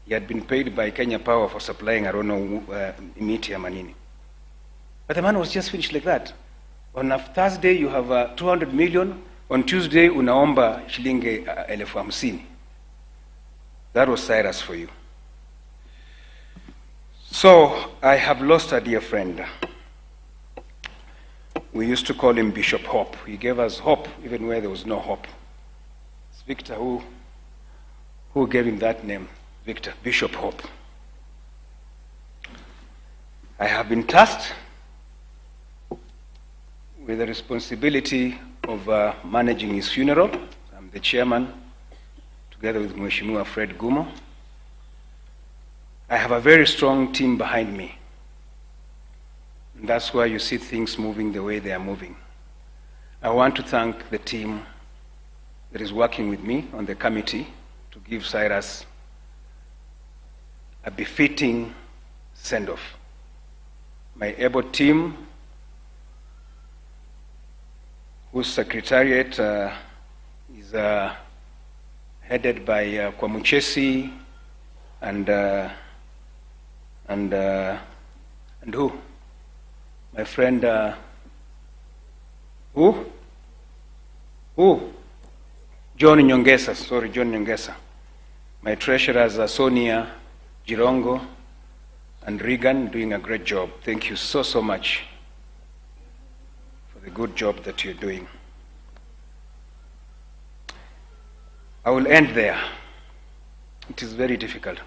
He had been paid by Kenya Power for supplying, I don't know, meat or manini. But the man was just finished like that. On a Thursday, you have 200 million. On Tuesday, unaomba shilingi 50,000. That was Cyrus for you. So, I have lost a dear friend. We used to call him Bishop Hope. He gave us hope even where there was no hope. It's Victor who gave him that name, Victor, Bishop Hope. I have been tasked with the responsibility of managing his funeral. I'm the chairman, together with Mheshimiwa Fred Gumo. I have a very strong team behind me. And that's why you see things moving the way they are moving. I want to thank the team that is working with me on the committee to give Cyrus a befitting send-off. My able team, whose secretariat is headed by Kwamuchesi and who? My friend, who? John Nyongesa, sorry, John Nyongesa. My treasurers are Sonia, JIRONGO, and Regan, doing a great job. Thank you so, so much for the good job that you're doing. I will end there. It is very difficult.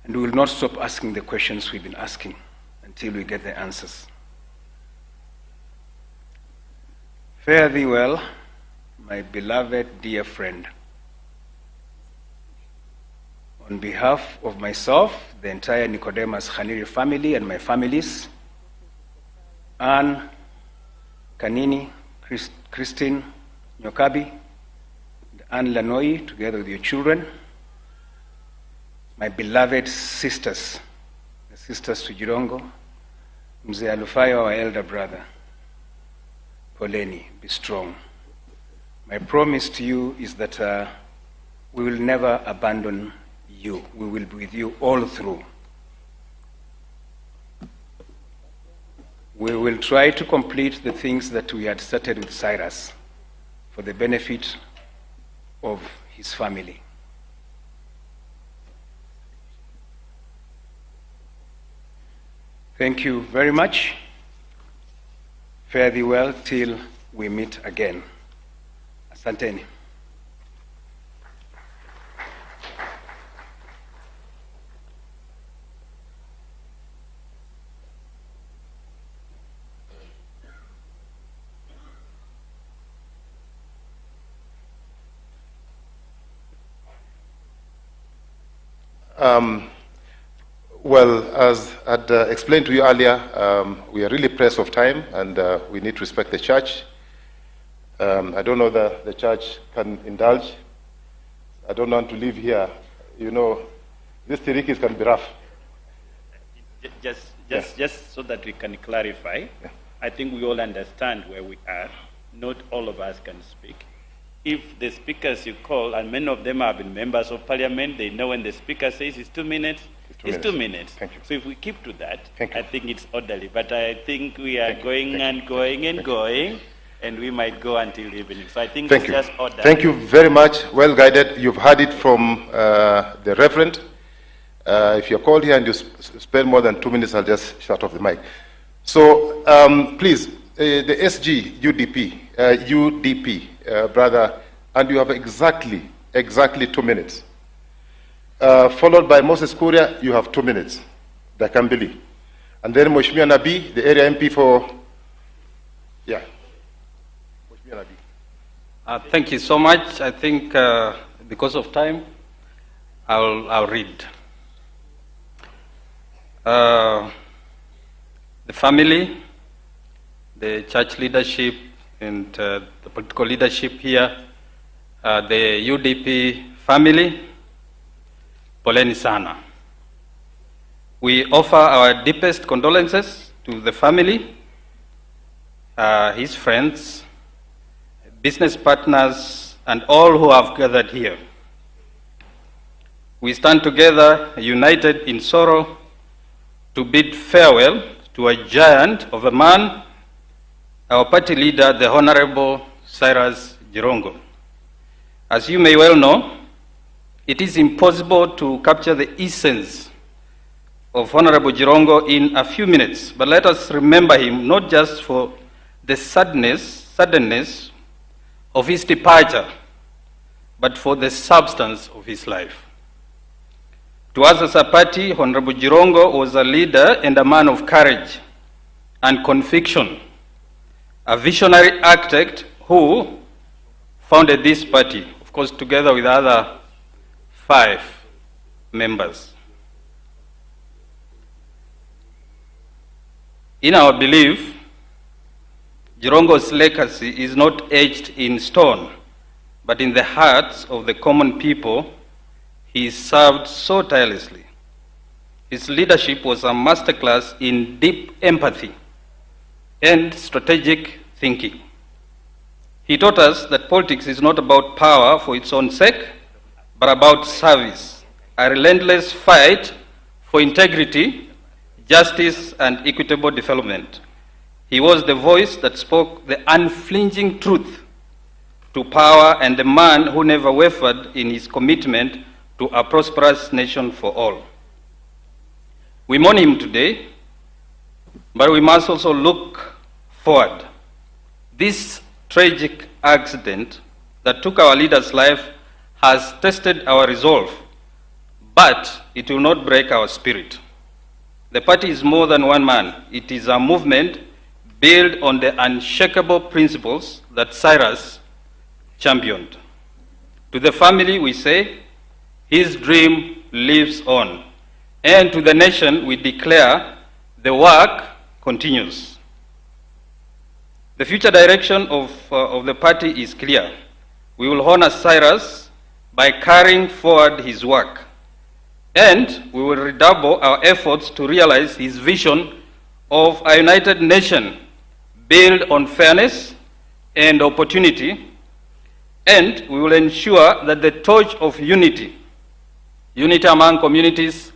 And we will not stop asking the questions we've been asking until we get the answers. Fare thee well, my beloved dear friend. On behalf of myself, the entire Nicodemus Khaniri family and my families, Anne, Kanini, Christine, Nyokabi, Anne Lanoi, together with your children, my beloved sisters, the sisters to Jirongo, Mzee Alufayo, our elder brother, Poleni, be strong. My promise to you is that we will never abandon you. We will be with you all through. We will try to complete the things that we had started with Cyrus for the benefit of his family. Thank you very much. Fare thee well till we meet again. Asanteni. Well, as I'd explained to you earlier, we are really pressed of time, and we need to respect the church. I don't know that the church can indulge. I don't want to live here. You know, these tirikis can be rough. Just so that we can clarify, I think we all understand where we are. Not all of us can speak. If the speakers you call, and many of them have been members of parliament, they know when the speaker says it's 2 minutes, it's 2 minutes. Thank you. So if we keep to that, I think it's orderly. But I think we are going and going, and we might go until evening. So I think it's just orderly. Thank you very much. Well guided. You've heard it from the Reverend. If you're called here and you spend more than 2 minutes, I'll just shut off the mic. So please, the SG UDP, brother, and you have exactly 2 minutes. Followed by Moses Kuria, you have 2 minutes. Dakambili. And then Mheshimiwa Nabi, the area MP for, yeah. Mheshimiwa Nabi. Thank you so much. I think because of time, I'll read. The family, the church leadership, and the political leadership here, the UDP family, poleni sana. We offer our deepest condolences to the family, his friends, business partners, and all who have gathered here. We stand together, united in sorrow, to bid farewell to a giant of a man, our party leader, the Honorable CYRUS JIRONGO. As you may well know, it is impossible to capture the essence of Honorable JIRONGO in a few minutes, but let us remember him not just for the suddenness of his departure, but for the substance of his life. To us as a party, Honorable JIRONGO was a leader and a man of courage and conviction, a visionary architect who founded this party, of course, together with other 5 members. In our belief, JIRONGO's legacy is not etched in stone, but in the hearts of the common people he served so tirelessly. His leadership was a masterclass in deep empathy and strategic thinking. He taught us that politics is not about power for its own sake, but about service, a relentless fight for integrity, justice, and equitable development. He was the voice that spoke the unflinching truth to power and the man who never wavered in his commitment to a prosperous nation for all. We mourn him today, but we must also look forward. This tragic accident that took our leader's life has tested our resolve, but it will not break our spirit. The party is more than one man. It is a movement built on the unshakable principles that CYRUS championed. To the family, we say, his dream lives on. And to the nation, we declare, the work continues. The future direction of the party is clear. We will honor CYRUS by carrying forward his work. And we will redouble our efforts to realize his vision of a united nation built on fairness and opportunity. And we will ensure that the torch of unity among communities,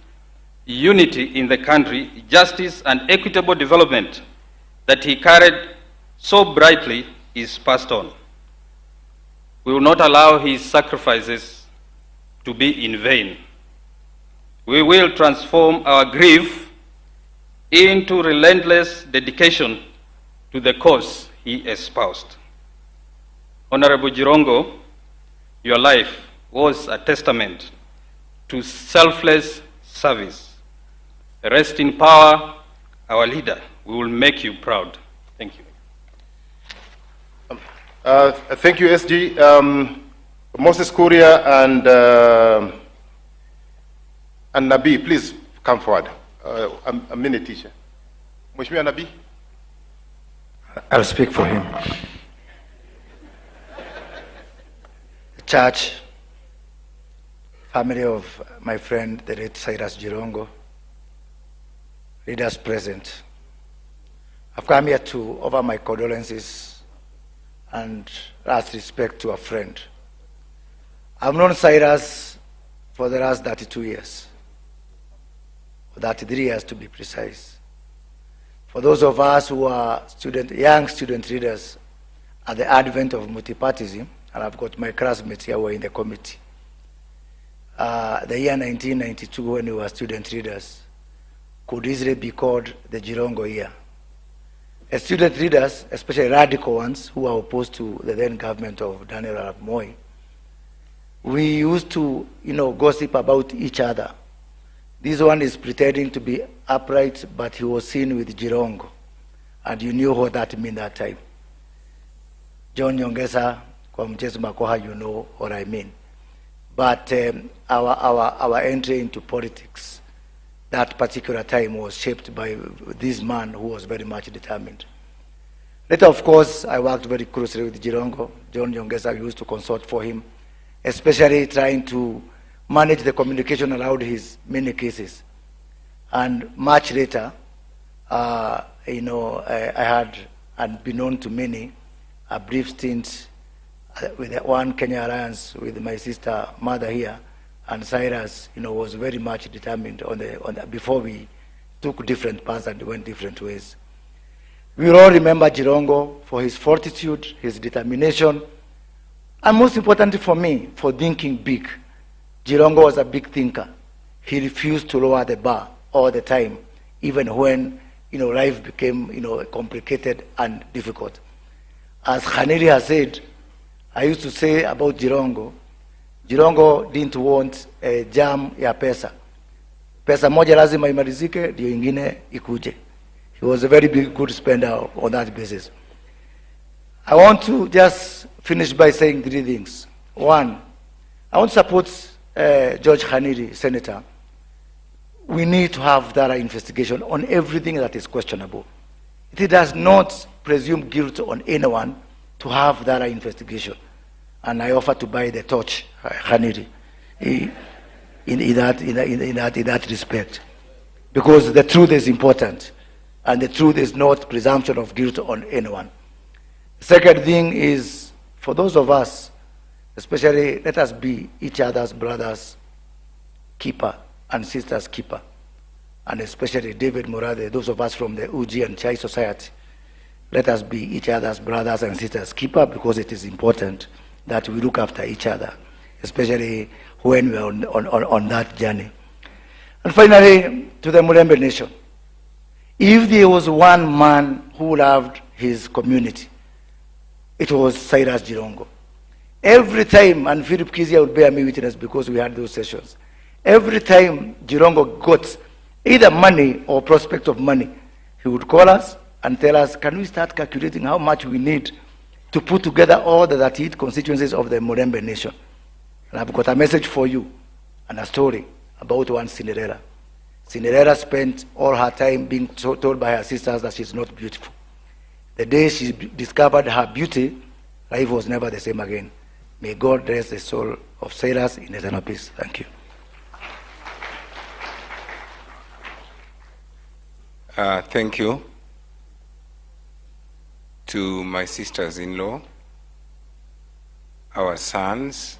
unity in the country, justice and equitable development that he carried so brightly is passed on. We will not allow his sacrifices to be in vain. We will transform our grief into relentless dedication to the cause he espoused. Honorable JIRONGO, your life was a testament to selfless service. Rest in power, our leader. We will make you proud. Thank you. Thank you, SG. Moses Kuria and Nabi, please come forward. A minute, teacher. Mheshimiwa Nabi. I'll speak for him. The church, family of my friend, the late CYRUS JIRONGO, leaders present. I've come here to offer my condolences and last respect to a friend. I've known CYRUS for the last 32 years, 33 years to be precise. For those of us who are young student leaders at the advent of multipartyism, and I've got my classmates here who are in the committee, the year 1992, when we were student leaders, could easily be called the JIRONGO year. As student leaders, especially radical ones who are opposed to the then government of Daniel Arap Moi, we used to, gossip about each other. This one is pretending to be upright, but he was seen with JIRONGO, and you knew what that meant that time. John Nyongesa, kwa mchezo makoha, you know what I mean. But our entry into politics that particular time was shaped by this man who was very much determined. Later, of course, I worked very closely with JIRONGO. John Nyongesa used to consult for him, especially trying to manage the communication around his many cases. And much later, I had, unbeknown to many, a brief stint with the One Kenya Alliance with my sister mother here, and CYRUS, was very much determined before we took different paths and went different ways. We all remember JIRONGO for his fortitude, his determination, and most importantly for me, for thinking big. JIRONGO was a big thinker. He refused to lower the bar all the time, even when life became complicated and difficult. As Khanili has said, I used to say about JIRONGO, JIRONGO didn't want a jam ya pesa. Pesa moja lazima imalizike, ndio ingine ikuje. He was a very good spender on that basis. I want to just finish by saying 3 things. One, I want to support George Khanili, Senator. We need to have thorough investigation on everything that is questionable. It does not presume guilt on anyone to have thorough investigation. And I offer to buy the torch, Khanili, in that respect. Because the truth is important, and the truth is not presumption of guilt on anyone. The second thing is, for those of us, especially, let us be each other's brothers' keeper and sisters' keeper. And especially David Morade, those of us from the Uji and Chai Society, let us be each other's brothers and sisters' keeper, because it is important that we look after each other, especially when we are on that journey. And finally, to the Mulembe Nation, if there was one man who loved his community, it was CYRUS JIRONGO. Every time, and Philip Kizia would bear me witness because we had those sessions, every time JIRONGO got either money or prospect of money, he would call us and tell us, can we start calculating how much we need to put together all the 38 constituencies of the Mulembe Nation? And I've got a message for you and a story about one Cinderella. Cinderella spent all her time being told by her sisters that she's not beautiful. The day she discovered her beauty, life was never the same again. May God rest the soul of CYRUS in eternal peace. Thank you. Thank you to my sisters-in-law, our sons,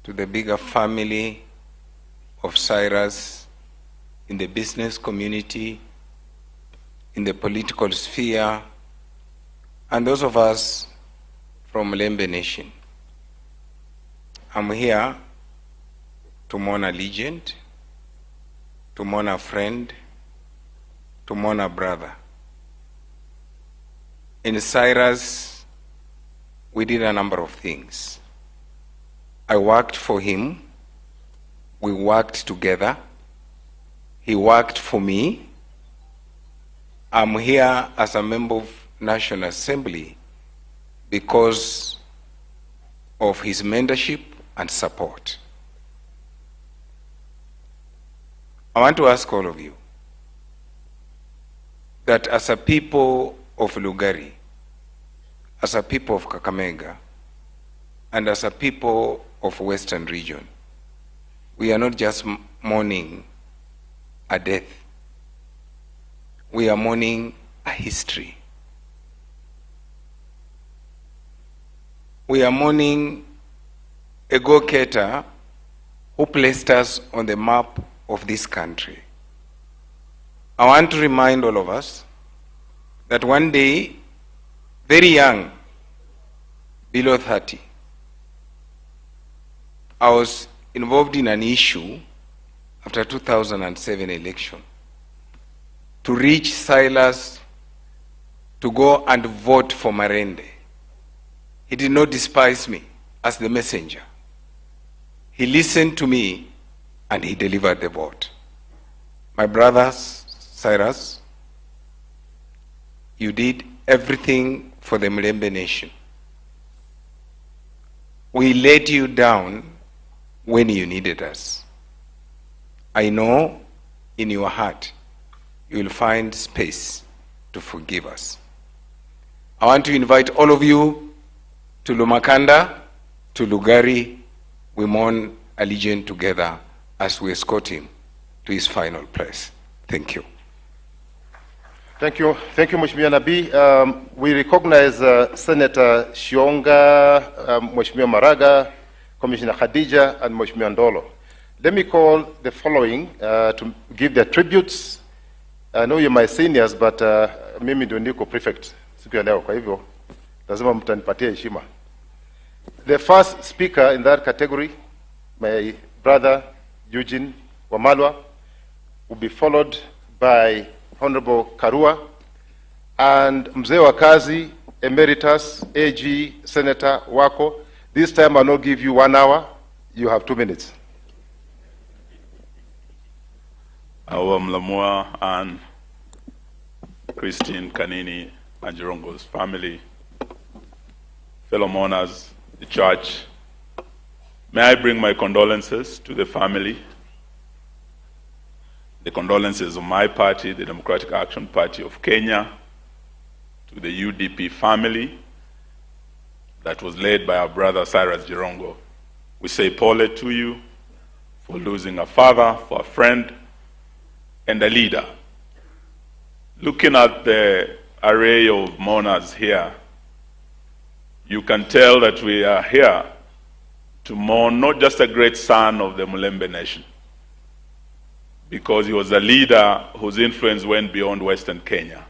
to the bigger family of CYRUS in the business community, in the political sphere, and those of us from Mulembe Nation. I'm here to mourn a legend, to mourn a friend, to mourn a brother. In CYRUS, we did a number of things. I worked for him. We worked together. He worked for me. I'm here as a member of National Assembly because of his mentorship and support. I want to ask all of you that as a people of Lugari, as a people of Kakamega, and as a people of Western region, we are not just mourning a death. We are mourning a history. We are mourning a go-getter who placed us on the map of this country. I want to remind all of us that one day, very young, below 30, I was involved in an issue after 2007 election to reach Silas to go and vote for Marende. He did not despise me as the messenger. He listened to me and he delivered the vote. My brothers, Cyrus, you did everything for the Mlembe nation. We let you down when you needed us. I know in your heart you will find space to forgive us. I want to invite all of you to Lumakanda, to Lugari. We mourn allegiance together as we escort him to his final place. Thank you. Thank you, Mheshimiwa Nabii. We recognize Senator Shionga, Mheshimiwa Maraga, Commissioner Khadija, and Mheshimiwa Ndolo. Let me call the following to give their tributes. I know you're my seniors, but mimi ndio niko prefect siku ya leo, kwa hivyo lazima mtanipatia heshima. The first speaker in that category, my brother Eugene Wamalwa, will be followed by Honorable Karua and Mzee wa Kazi, Emeritus AG Senator Wako. This time I'll not give you 1 hour, you have 2 minutes. Our Mlamua and Christine Kanini and JIRONGO's family, fellow mourners, the church, may I bring my condolences to the family, the condolences of my party, the Democratic Action Party of Kenya, to the UDP family that was led by our brother Cyrus JIRONGO. We say pole to you for losing a father, for a friend, and a leader. Looking at the array of mourners here, you can tell that we are here to mourn not just a great son of the Mlembe nation, because he was a leader whose influence went beyond Western Kenya.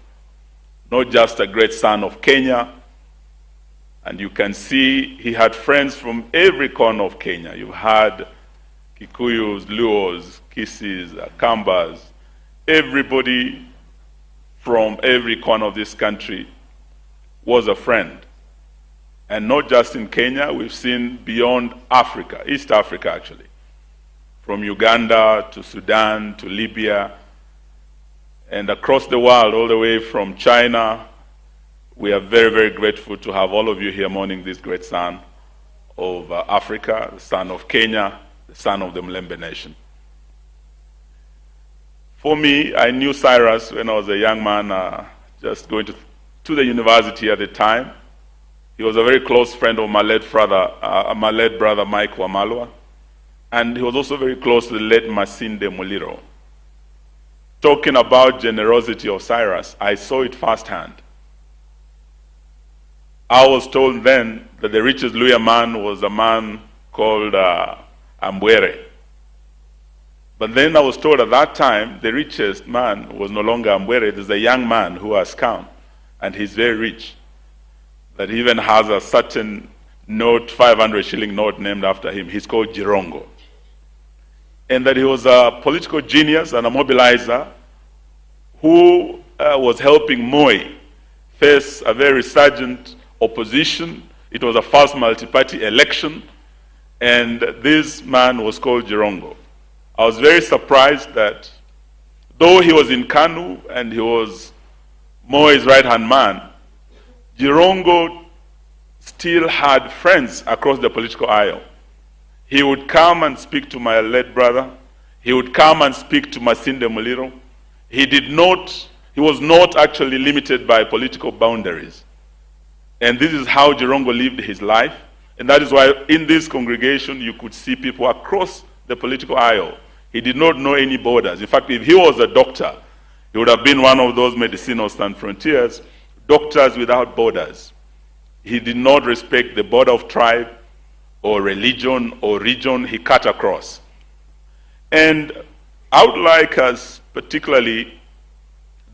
Not just a great son of Kenya, and you can see he had friends from every corner of Kenya. You had Kikuyus, Luos, Kisis, Kambas, everybody from every corner of this country was a friend. And not just in Kenya, we've seen beyond Africa, East Africa actually, from Uganda to Sudan to Libya, and across the world, all the way from China. We are very, very grateful to have all of you here mourning this great son of Africa, the son of Kenya, the son of the Mlembe nation. For me, I knew Cyrus when I was a young man, just going to the university at the time. He was a very close friend of my late brother Mike Wamalwa, and he was also very close to the late Masinde Muliro. Talking about generosity of Cyrus, I saw it firsthand. I was told then that the richest Luya man was a man called Ambwere. But then I was told at that time the richest man was no longer Ambwere. There's a young man who has come, and he's very rich, that he even has a certain note, 500 shilling note named after him. He's called JIRONGO. And that he was a political genius and a mobilizer who was helping Moi face a very resurgent opposition. It was a first multi-party election, and this man was called JIRONGO. I was very surprised that though he was in KANU and he was Moi's right-hand man, JIRONGO still had friends across the political aisle. He would come and speak to my late brother. He would come and speak to Masinde Muliro. He was not actually limited by political boundaries. And this is how JIRONGO lived his life. And that is why in this congregation you could see people across the political aisle. He did not know any borders. In fact, if he was a doctor, he would have been one of those Medicinos Sans Frontiers, doctors without borders. He did not respect the border of tribe or religion or region. He cut across. And I would like us, particularly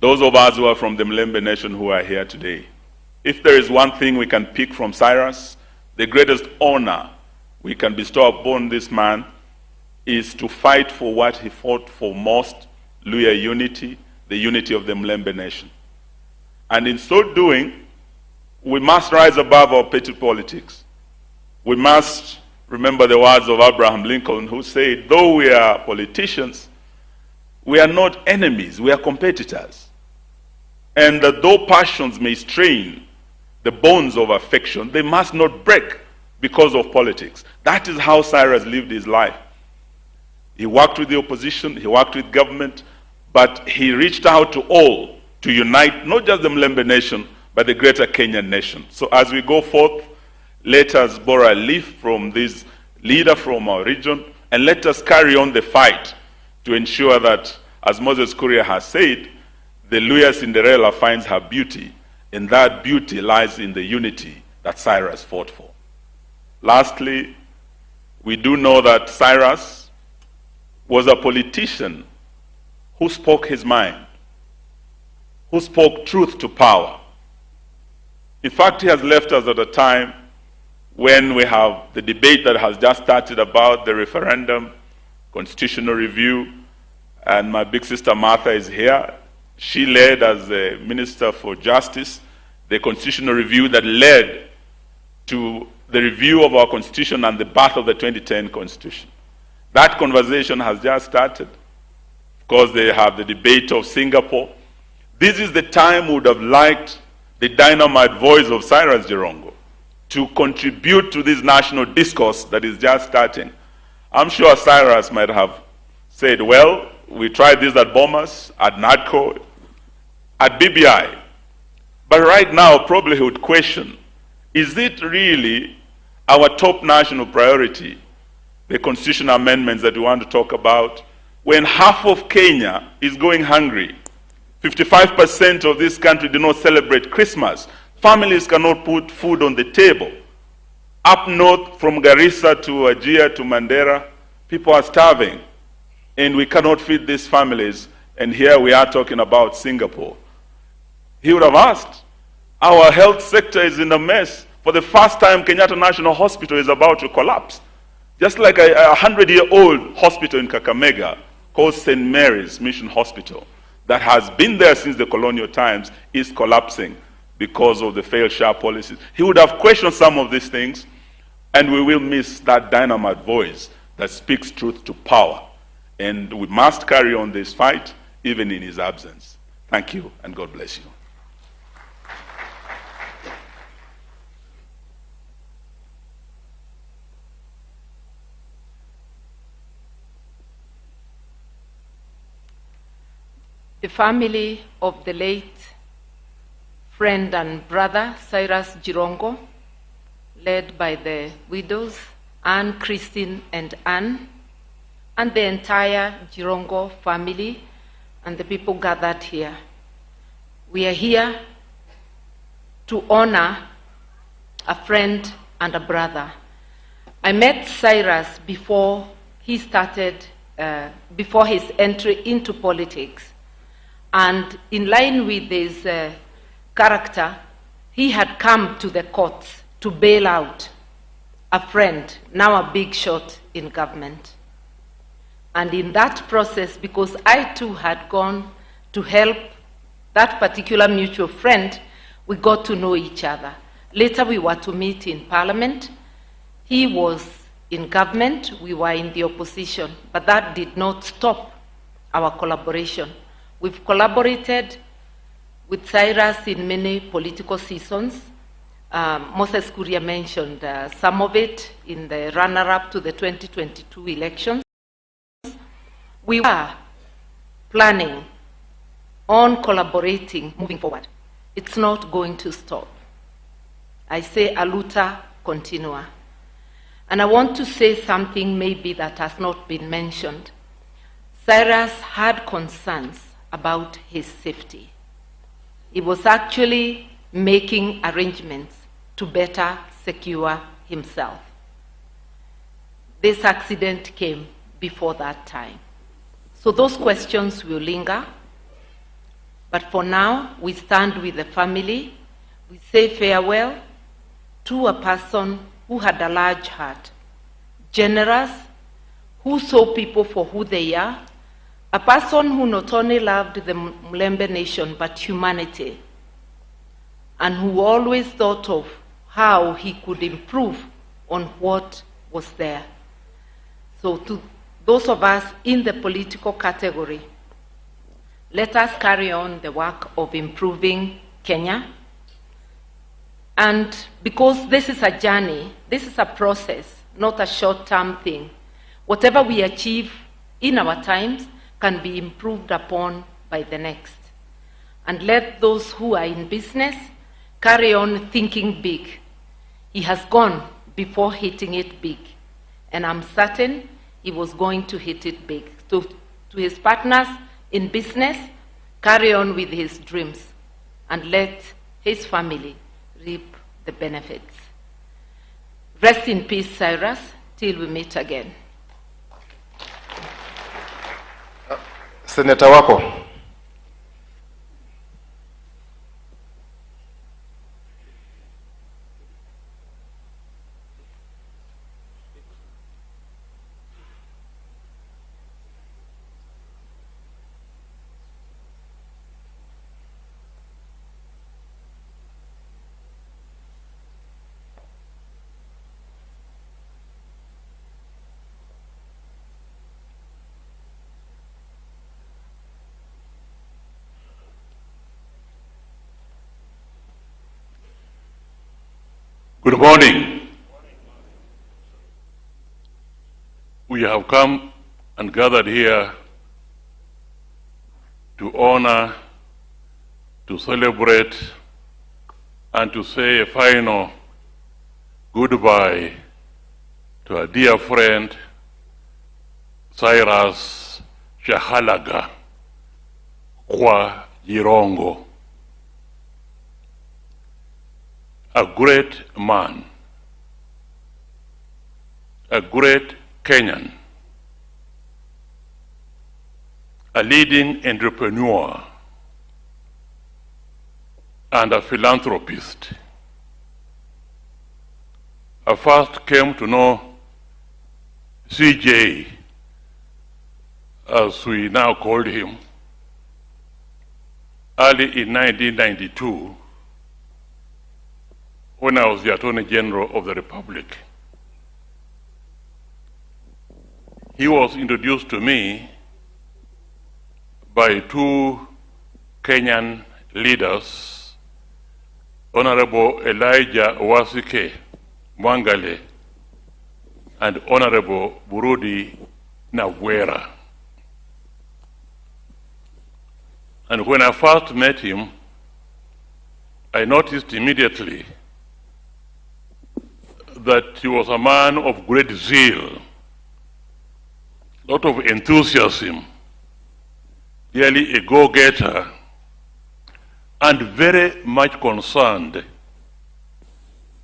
those of us who are from the Mlembe nation who are here today, if there is one thing we can pick from Cyrus, the greatest honor we can bestow upon this man is to fight for what he fought for most, Luhya unity, the unity of the Mlembe nation. And in so doing, we must rise above our petty politics. We must remember the words of Abraham Lincoln, who said, though we are politicians, we are not enemies, we are competitors. And though passions may strain the bonds of affection, they must not break because of politics. That is how Cyrus lived his life. He worked with the opposition, he worked with government, but he reached out to all to unite not just the Mlembe nation, but the greater Kenyan nation. So as we go forth, let us borrow a leaf from this leader from our region, and let us carry on the fight to ensure that, as Moses Kuria has said, the Luhya Cinderella finds her beauty, and that beauty lies in the unity that Cyrus fought for. Lastly, we do know that Cyrus was a politician who spoke his mind, who spoke truth to power. In fact, he has left us at a time when we have the debate that has just started about the referendum, constitutional review, and my big sister Martha is here. She led, as the Minister for Justice, the constitutional review that led to the review of our constitution and the birth of the 2010 constitution. That conversation has just started. Of course, they have the debate of Singapore. This is the time we would have liked the dynamite voice of Cyrus JIRONGO to contribute to this national discourse that is just starting. I'm sure Cyrus might have said, well, we tried this at Bomas, at NADCO, at BBI. But right now, probably he would question, is it really our top national priority, the constitutional amendments that we want to talk about, when half of Kenya is going hungry? 55% of this country do not celebrate Christmas. Families cannot put food on the table. Up north, from Garissa to Wajir to Mandera, people are starving. And we cannot feed these families. And here we are talking about Singapore. He would have asked, our health sector is in a mess. For the first time, Kenyatta National Hospital is about to collapse. Just like a 100-year-old hospital in Kakamega called St. Mary's Mission Hospital that has been there since the colonial times is collapsing because of the failed SHA policies. He would have questioned some of these things, and we will miss that dynamite voice that speaks truth to power. And we must carry on this fight, even in his absence. Thank you, and God bless you. The family of the late friend and brother, Cyrus JIRONGO, led by the widows, Anne, Christine, and Anne, and the entire JIRONGO family, and the people gathered here. We are here to honor a friend and a brother. I met Cyrus before he started, before his entry into politics. And in line with his character, he had come to the courts to bail out a friend, now a big shot in government. And in that process, because I too had gone to help that particular mutual friend, we got to know each other. Later we were to meet in Parliament. He was in government, we were in the opposition, but that did not stop our collaboration. We've collaborated with Cyrus in many political seasons. Moses Kuria mentioned some of it in the runner-up to the 2022 elections. We were planning on collaborating moving forward. It's not going to stop. I say aluta continua. And I want to say something maybe that has not been mentioned. Cyrus had concerns about his safety. He was actually making arrangements to better secure himself. This accident came before that time. So those questions will linger. But for now, we stand with the family. We say farewell to a person who had a large heart, generous, who saw people for who they are, a person who not only loved the Mulembe nation but humanity, and who always thought of how he could improve on what was there. So to those of us in the political category, let us carry on the work of improving Kenya. And because this is a journey, this is a process, not a short-term thing. Whatever we achieve in our times can be improved upon by the next. And let those who are in business carry on thinking big. He has gone before hitting it big. And I'm certain he was going to hit it big. To his partners in business, carry on with his dreams and let his family reap the benefits. Rest in peace, Cyrus, till we meet again. Senator wako. Good morning. We have come and gathered here to honor, to celebrate, and to say a final goodbye to our dear friend, Cyrus Shahalaga kwa JIRONGO. A great man, a great Kenyan, a leading entrepreneur, and a philanthropist. I first came to know CJ, as we now called him, early in 1992, when I was the Attorney General of the Republic. He was introduced to me by two Kenyan leaders, Honorable Elijah Wasike Mwangale and Honorable Burudi Nawera. And when I first met him, I noticed immediately that he was a man of great zeal, a lot of enthusiasm, really a go-getter, and very much concerned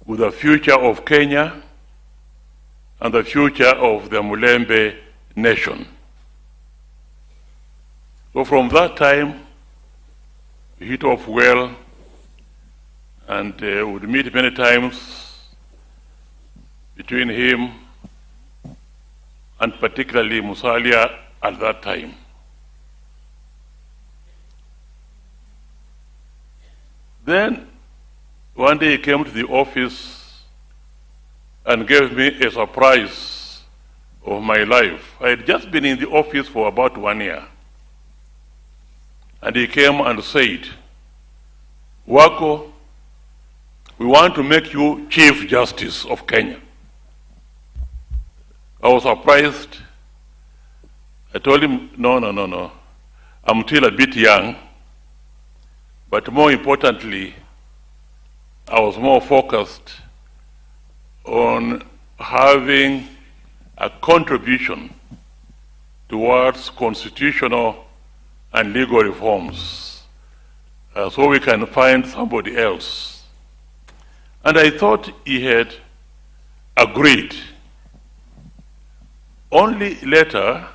with the future of Kenya and the future of the Mulembe nation. So from that time, we hit off well and would meet many times between him and particularly Musalia at that time. Then one day he came to the office and gave me a surprise of my life. I had just been in the office for about 1 year. And he came and said, Wako, we want to make you Chief Justice of Kenya. I was surprised. I told him, no. I'm still a bit young. But more importantly, I was more focused on having a contribution towards constitutional and legal reforms so we can find somebody else. And I thought he had agreed. Only later,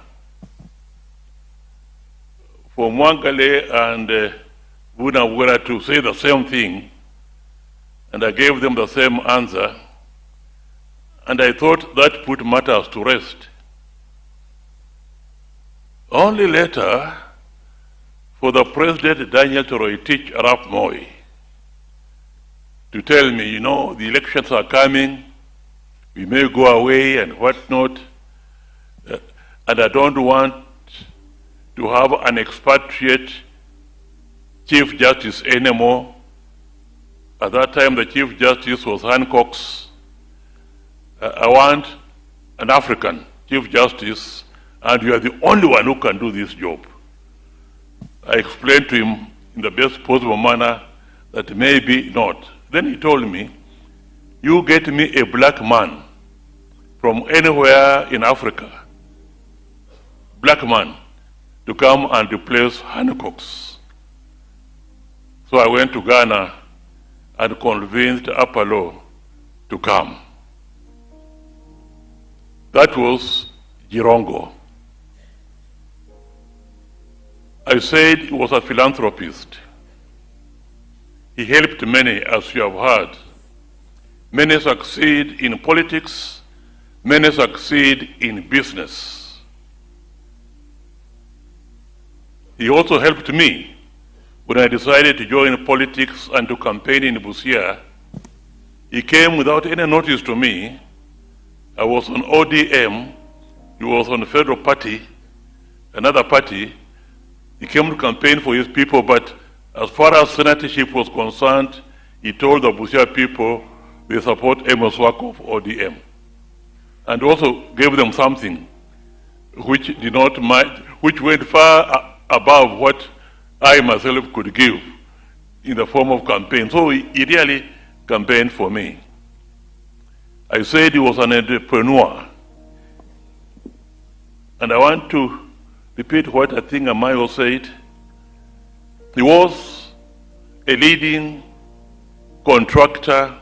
for Mwangale and Bunawera to say the same thing, and I gave them the same answer, and I thought that put matters to rest. Only later, for the President Daniel Toroitich Arap Moi to tell me, you know, the elections are coming, we may go away and whatnot, and I don't want to have an expatriate Chief Justice anymore. At that time, the Chief Justice was Hancock's. I want an African Chief Justice, and you are the only one who can do this job. I explained to him in the best possible manner that maybe not. Then he told me, you get me a black man from anywhere in Africa, black man, to come and replace Hancock's. So I went to Ghana and convinced Apollo to come. That was JIRONGO. I said he was a philanthropist. He helped many, as you have heard. Many succeed in politics, many succeed in business. He also helped me when I decided to join politics and to campaign in Busia. He came without any notice to me. I was on ODM, he was on the Federal Party, another party. He came to campaign for his people, but as far as senatorship was concerned, he told the Busia people they support Amos Wako of ODM. And also gave them something which did not mind, which went far above what I myself could give in the form of campaign. So he really campaigned for me. I said he was an entrepreneur. And I want to repeat what I think Amayo said. He was a leading contractor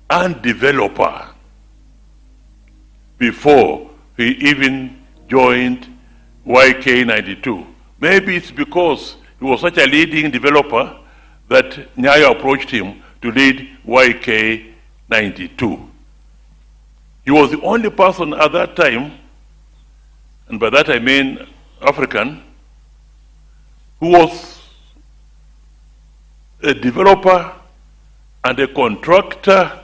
and developer before he even joined YK92. Maybe it's because he was such a leading developer that Nyayo approached him to lead YK92. He was the only person at that time, and by that I mean African, who was a developer and a contractor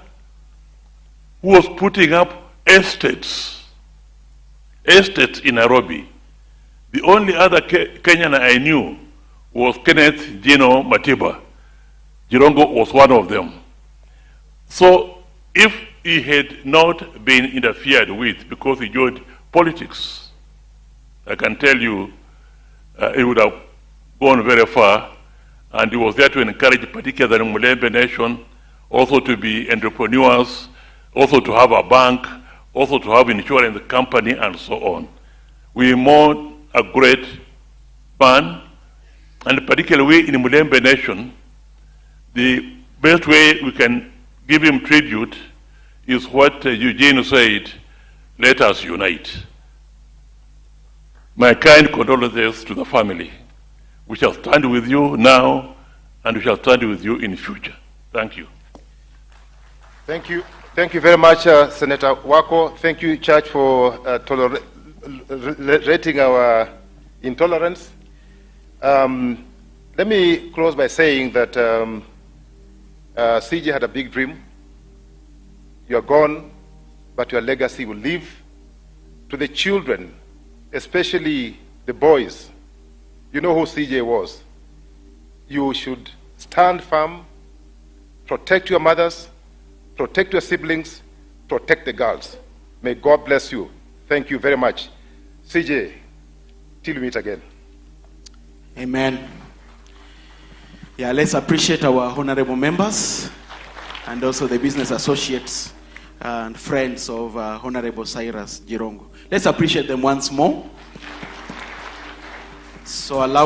who was putting up estates in Nairobi. The only other Kenyan I knew was Kenneth Gino Matiba. JIRONGO was one of them. So if he had not been interfered with because he joined politics, I can tell you he would have gone very far, and he was there to encourage particularly the Mulembe nation also to be entrepreneurs, also to have a bank, also to have insurance company, and so on. We mourn a great man, and particularly in the Mulembe nation, the best way we can give him tribute is what Eugene said, let us unite. My kind condolences to the family. We shall stand with you now, and we shall stand with you in the future. Thank you. Thank you. Thank you very much, Senator Wako. Thank you, Church, for tolerating our intolerance. Let me close by saying that CJ had a big dream. You are gone, but your legacy will live. To the children, especially the boys, you know who CJ was. You should stand firm, protect your mothers, protect your siblings, protect the girls. May God bless you. Thank you very much. CJ, till we meet again. Amen. Yeah, let's appreciate our honorable members and also the business associates and friends of Honorable Cyrus JIRONGO. Let's appreciate them once more. So allow